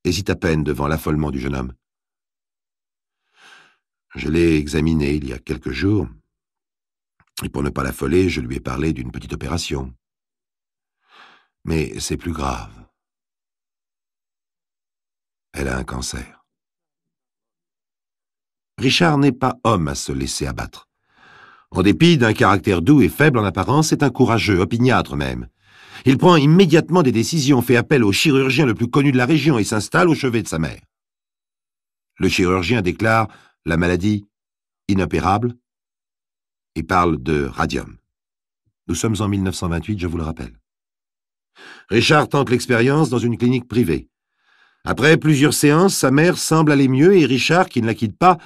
hésite à peine devant l'affolement du jeune homme. Je l'ai examiné il y a quelques jours, et pour ne pas l'affoler, je lui ai parlé d'une petite opération. Mais c'est plus grave. Elle a un cancer. Richard n'est pas homme à se laisser abattre. En dépit d'un caractère doux et faible en apparence, c'est un courageux, opiniâtre même. Il prend immédiatement des décisions, fait appel au chirurgien le plus connu de la région et s'installe au chevet de sa mère. Le chirurgien déclare la maladie inopérable et parle de radium. Nous sommes en 1928, je vous le rappelle. Richard tente l'expérience dans une clinique privée. Après plusieurs séances, sa mère semble aller mieux et Richard, qui ne la quitte pas,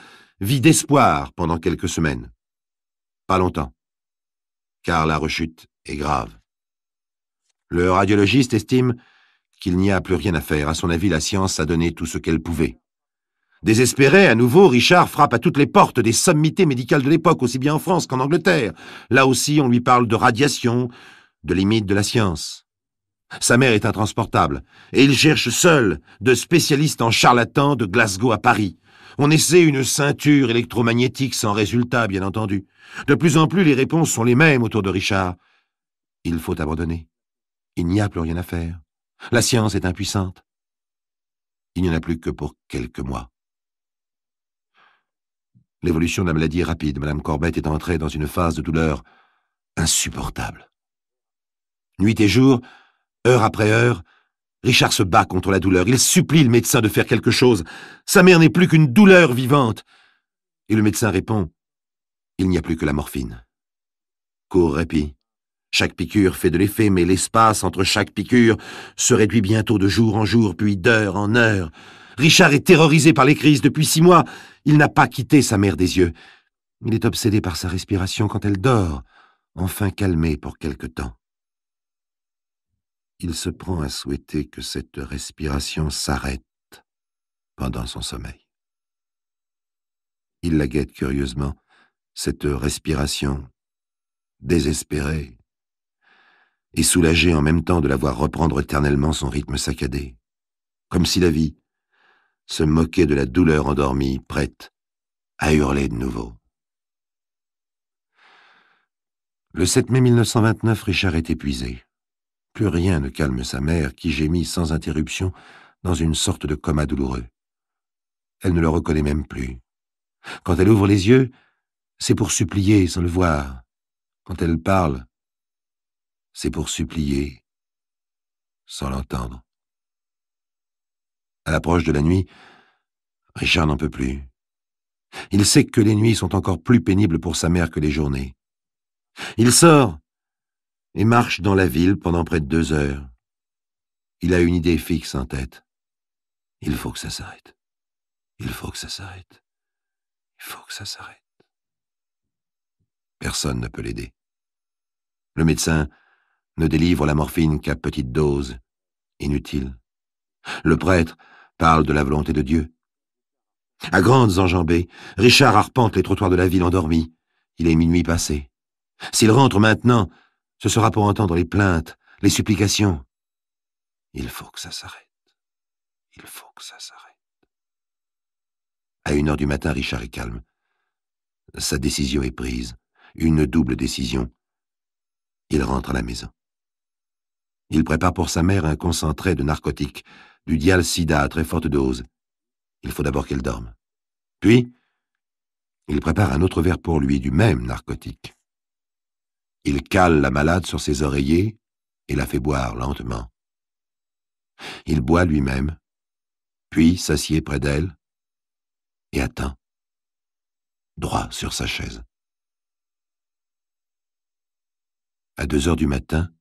vit d'espoir pendant quelques semaines. Pas longtemps. car la rechute est grave. Le radiologiste estime qu'il n'y a plus rien à faire. À son avis, la science a donné tout ce qu'elle pouvait. Désespéré, à nouveau, Richard frappe à toutes les portes des sommités médicales de l'époque, aussi bien en France qu'en Angleterre. Là aussi, on lui parle de radiation, de limites de la science. Sa mère est intransportable, et il cherche seul de spécialistes en charlatans de Glasgow à Paris. On essaie une ceinture électromagnétique sans résultat, bien entendu. De plus en plus, les réponses sont les mêmes autour de Richard. Il faut abandonner. Il n'y a plus rien à faire. La science est impuissante. Il n'y en a plus que pour quelques mois. L'évolution de la maladie est rapide. Madame Corbett est entrée dans une phase de douleur insupportable. Nuit et jour, heure après heure, Richard se bat contre la douleur. Il supplie le médecin de faire quelque chose. Sa mère n'est plus qu'une douleur vivante. Et le médecin répond, il n'y a plus que la morphine. Court répit. Chaque piqûre fait de l'effet, mais l'espace entre chaque piqûre se réduit bientôt de jour en jour, puis d'heure en heure. Richard est terrorisé par les crises. Depuis 6 mois, il n'a pas quitté sa mère des yeux. Il est obsédé par sa respiration quand elle dort, enfin calmée pour quelque temps. Il se prend à souhaiter que cette respiration s'arrête pendant son sommeil. Il la guette curieusement, cette respiration, désespérée, et soulagé en même temps de la voir reprendre éternellement son rythme saccadé, comme si la vie se moquait de la douleur endormie, prête à hurler de nouveau. Le 7 mai 1929, Richard est épuisé. Plus rien ne calme sa mère, qui gémit sans interruption dans une sorte de coma douloureux. Elle ne le reconnaît même plus. Quand elle ouvre les yeux, c'est pour supplier sans le voir. Quand elle parle, c'est pour supplier sans l'entendre. À l'approche de la nuit, Richard n'en peut plus. Il sait que les nuits sont encore plus pénibles pour sa mère que les journées. Il sort et marche dans la ville pendant près de 2 heures. Il a une idée fixe en tête. Il faut que ça s'arrête. Il faut que ça s'arrête. Il faut que ça s'arrête. Personne ne peut l'aider. Le médecin ne délivre la morphine qu'à petite dose, inutile. Le prêtre parle de la volonté de Dieu. À grandes enjambées, Richard arpente les trottoirs de la ville endormi. Il est minuit passé. S'il rentre maintenant, ce sera pour entendre les plaintes, les supplications. Il faut que ça s'arrête. Il faut que ça s'arrête. À 1 heure du matin, Richard est calme. Sa décision est prise. Une double décision. Il rentre à la maison. Il prépare pour sa mère un concentré de narcotique, du dial-sida à très forte dose. Il faut d'abord qu'elle dorme. Puis, il prépare un autre verre pour lui, du même narcotique. Il cale la malade sur ses oreillers et la fait boire lentement. Il boit lui-même, puis s'assied près d'elle et attend, droit sur sa chaise. À 2 heures du matin,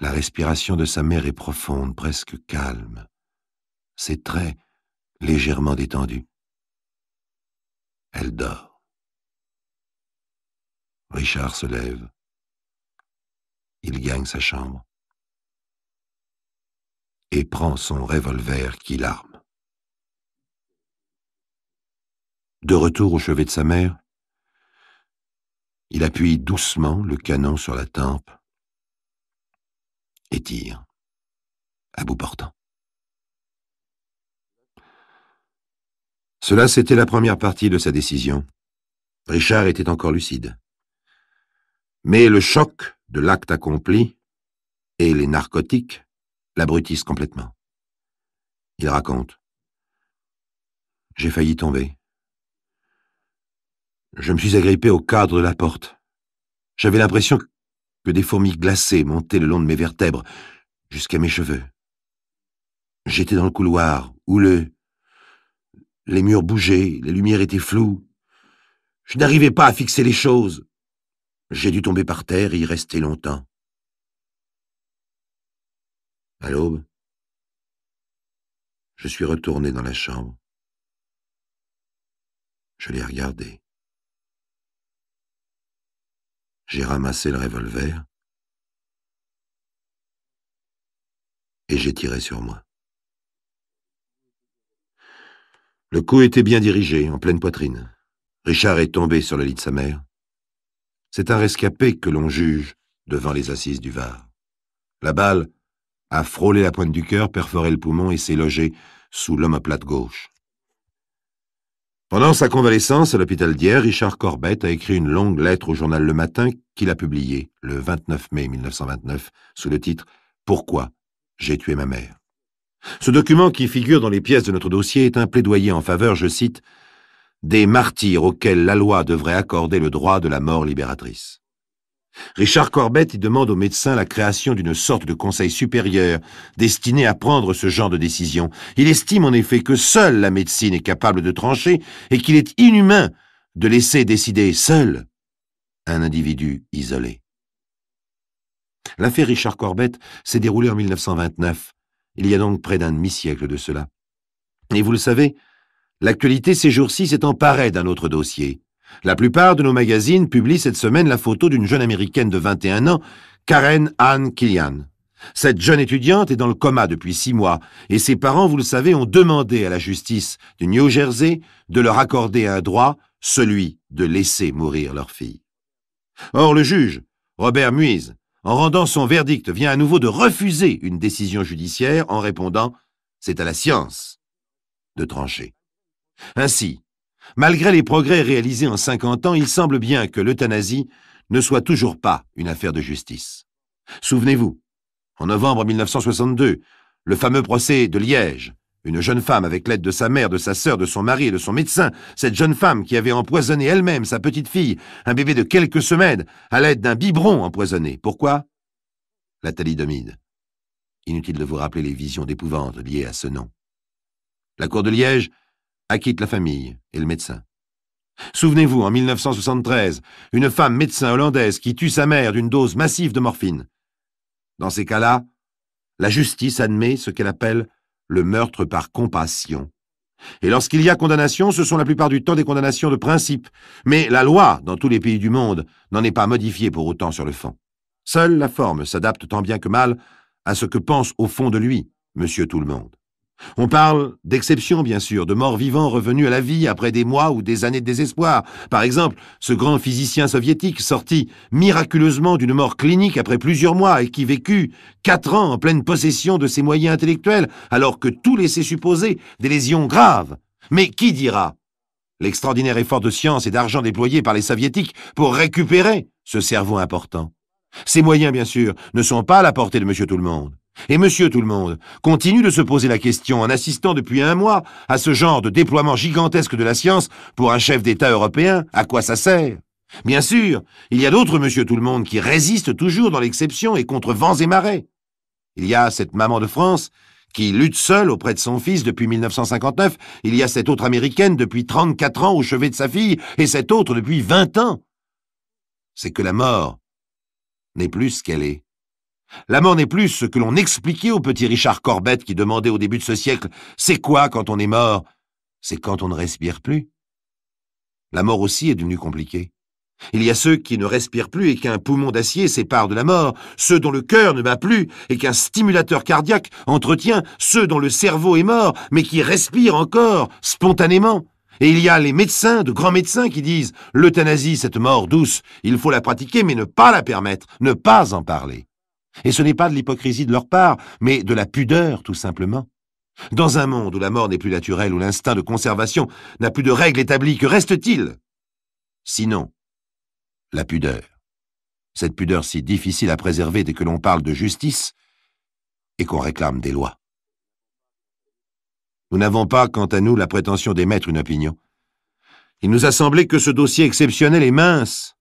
la respiration de sa mère est profonde, presque calme. Ses traits légèrement détendus. Elle dort. Richard se lève. Il gagne sa chambre et prend son revolver qu'il arme. De retour au chevet de sa mère, il appuie doucement le canon sur la tempe et tire, à bout portant. Cela, c'était la première partie de sa décision. Richard était encore lucide. Mais le choc de l'acte accompli et les narcotiques l'abrutissent complètement. Il raconte. « J'ai failli tomber. Je me suis agrippé au cadre de la porte. J'avais l'impression que des fourmis glacées montaient le long de mes vertèbres jusqu'à mes cheveux. J'étais dans le couloir, houleux. Les murs bougeaient, les lumières étaient floues. Je n'arrivais pas à fixer les choses. J'ai dû tomber par terre et y rester longtemps. À l'aube, je suis retourné dans la chambre. Je l'ai regardé. J'ai ramassé le revolver et j'ai tiré sur moi. Le coup était bien dirigé, en pleine poitrine. Richard est tombé sur le lit de sa mère. C'est un rescapé que l'on juge devant les assises du Var. La balle a frôlé la pointe du cœur, perforé le poumon et s'est logée sous l'omoplate gauche. Pendant sa convalescence à l'hôpital d'Hyères, Richard Corbett a écrit une longue lettre au journal Le Matin qu'il a publiée le 29 mai 1929 sous le titre « Pourquoi j'ai tué ma mère ». Ce document qui figure dans les pièces de notre dossier est un plaidoyer en faveur, je cite, « des martyrs auxquels la loi devrait accorder le droit de la mort libératrice ». Richard Corbett y demande aux médecins la création d'une sorte de conseil supérieur destiné à prendre ce genre de décision. Il estime en effet que seule la médecine est capable de trancher et qu'il est inhumain de laisser décider seul un individu isolé. L'affaire Richard Corbett s'est déroulée en 1929. Il y a donc près d'un demi-siècle de cela. Et vous le savez, l'actualité ces jours-ci s'est emparée d'un autre dossier. La plupart de nos magazines publient cette semaine la photo d'une jeune américaine de 21 ans, Karen Ann Killian. Cette jeune étudiante est dans le coma depuis 6 mois et ses parents, vous le savez, ont demandé à la justice du New Jersey de leur accorder un droit, celui de laisser mourir leur fille. Or, le juge, Robert Muise, en rendant son verdict, vient à nouveau de refuser une décision judiciaire en répondant « c'est à la science de trancher ». Ainsi, malgré les progrès réalisés en 50 ans, il semble bien que l'euthanasie ne soit toujours pas une affaire de justice. Souvenez-vous, en novembre 1962, le fameux procès de Liège, une jeune femme avec l'aide de sa mère, de sa sœur, de son mari et de son médecin, cette jeune femme qui avait empoisonné elle-même sa petite fille, un bébé de quelques semaines, à l'aide d'un biberon empoisonné. Pourquoi? La thalidomide. Inutile de vous rappeler les visions d'épouvante liées à ce nom. La cour de Liège acquitte la famille et le médecin. Souvenez-vous, en 1973, une femme médecin hollandaise qui tue sa mère d'une dose massive de morphine. Dans ces cas-là, la justice admet ce qu'elle appelle le meurtre par compassion. Et lorsqu'il y a condamnation, ce sont la plupart du temps des condamnations de principe. Mais la loi, dans tous les pays du monde, n'en est pas modifiée pour autant sur le fond. Seule la forme s'adapte tant bien que mal à ce que pense au fond de lui Monsieur Tout-le-Monde. On parle d'exception, bien sûr, de morts vivants revenus à la vie après des mois ou des années de désespoir. Par exemple, ce grand physicien soviétique sorti miraculeusement d'une mort clinique après plusieurs mois et qui vécut 4 ans en pleine possession de ses moyens intellectuels, alors que tout laissait supposer des lésions graves. Mais qui dira l'extraordinaire effort de science et d'argent déployé par les soviétiques pour récupérer ce cerveau important? Ces moyens, bien sûr, ne sont pas à la portée de Monsieur Tout-le-Monde. Et Monsieur Tout-le-Monde continue de se poser la question en assistant depuis 1 mois à ce genre de déploiement gigantesque de la science pour un chef d'État européen. À quoi ça sert? Bien sûr, il y a d'autres Monsieur Tout-le-Monde qui résistent toujours dans l'exception et contre vents et marées. Il y a cette maman de France qui lutte seule auprès de son fils depuis 1959. Il y a cette autre américaine depuis 34 ans au chevet de sa fille et cette autre depuis 20 ans. C'est que la mort n'est plus ce qu'elle est. La mort n'est plus ce que l'on expliquait au petit Richard Corbett qui demandait au début de ce siècle « C'est quoi quand on est mort ?» C'est quand on ne respire plus. La mort aussi est devenue compliquée. Il y a ceux qui ne respirent plus et qu'un poumon d'acier sépare de la mort, ceux dont le cœur ne bat plus et qu'un stimulateur cardiaque entretient, ceux dont le cerveau est mort mais qui respirent encore, spontanément. Et il y a les médecins, de grands médecins qui disent « L'euthanasie, cette mort douce, il faut la pratiquer mais ne pas la permettre, ne pas en parler. » Et ce n'est pas de l'hypocrisie de leur part, mais de la pudeur, tout simplement. Dans un monde où la mort n'est plus naturelle, où l'instinct de conservation n'a plus de règles établies, que reste-t-il? Sinon, la pudeur. Cette pudeur si difficile à préserver dès que l'on parle de justice et qu'on réclame des lois. Nous n'avons pas, quant à nous, la prétention d'émettre une opinion. Il nous a semblé que ce dossier exceptionnel et mince,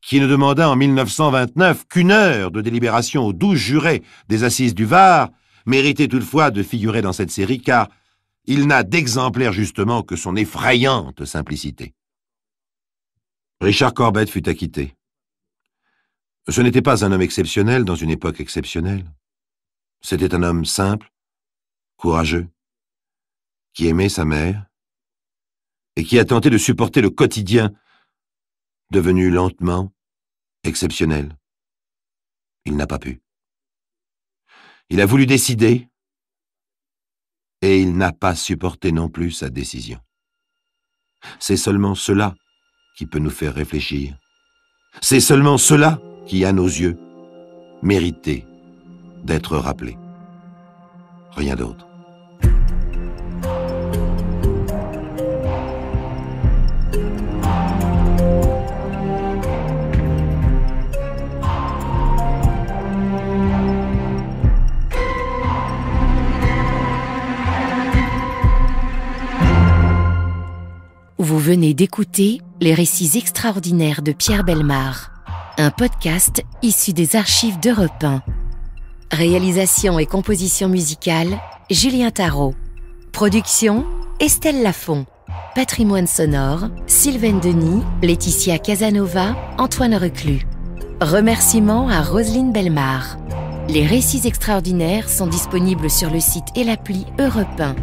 qui ne demanda en 1929 qu'1 heure de délibération aux 12 jurés des assises du Var, méritait toutefois de figurer dans cette série, car il n'a d'exemplaire justement que son effrayante simplicité. Richard Corbett fut acquitté. Ce n'était pas un homme exceptionnel dans une époque exceptionnelle. C'était un homme simple, courageux, qui aimait sa mère et qui a tenté de supporter le quotidien devenu lentement exceptionnel. Il n'a pas pu. Il a voulu décider, et il n'a pas supporté non plus sa décision. C'est seulement cela qui peut nous faire réfléchir. C'est seulement cela qui, à nos yeux, méritait d'être rappelé. Rien d'autre. Vous venez d'écouter Les récits extraordinaires de Pierre Bellemare, un podcast issu des archives d'Europe 1. Réalisation et composition musicale, Julien Tarot. Production, Estelle Lafont. Patrimoine sonore, Sylvaine Denis, Laetitia Casanova, Antoine Reclus. Remerciements à Roselyne Bellemare. Les récits extraordinaires sont disponibles sur le site et l'appli Europe 1.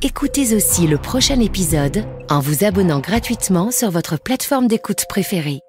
Écoutez aussi le prochain épisode en vous abonnant gratuitement sur votre plateforme d'écoute préférée.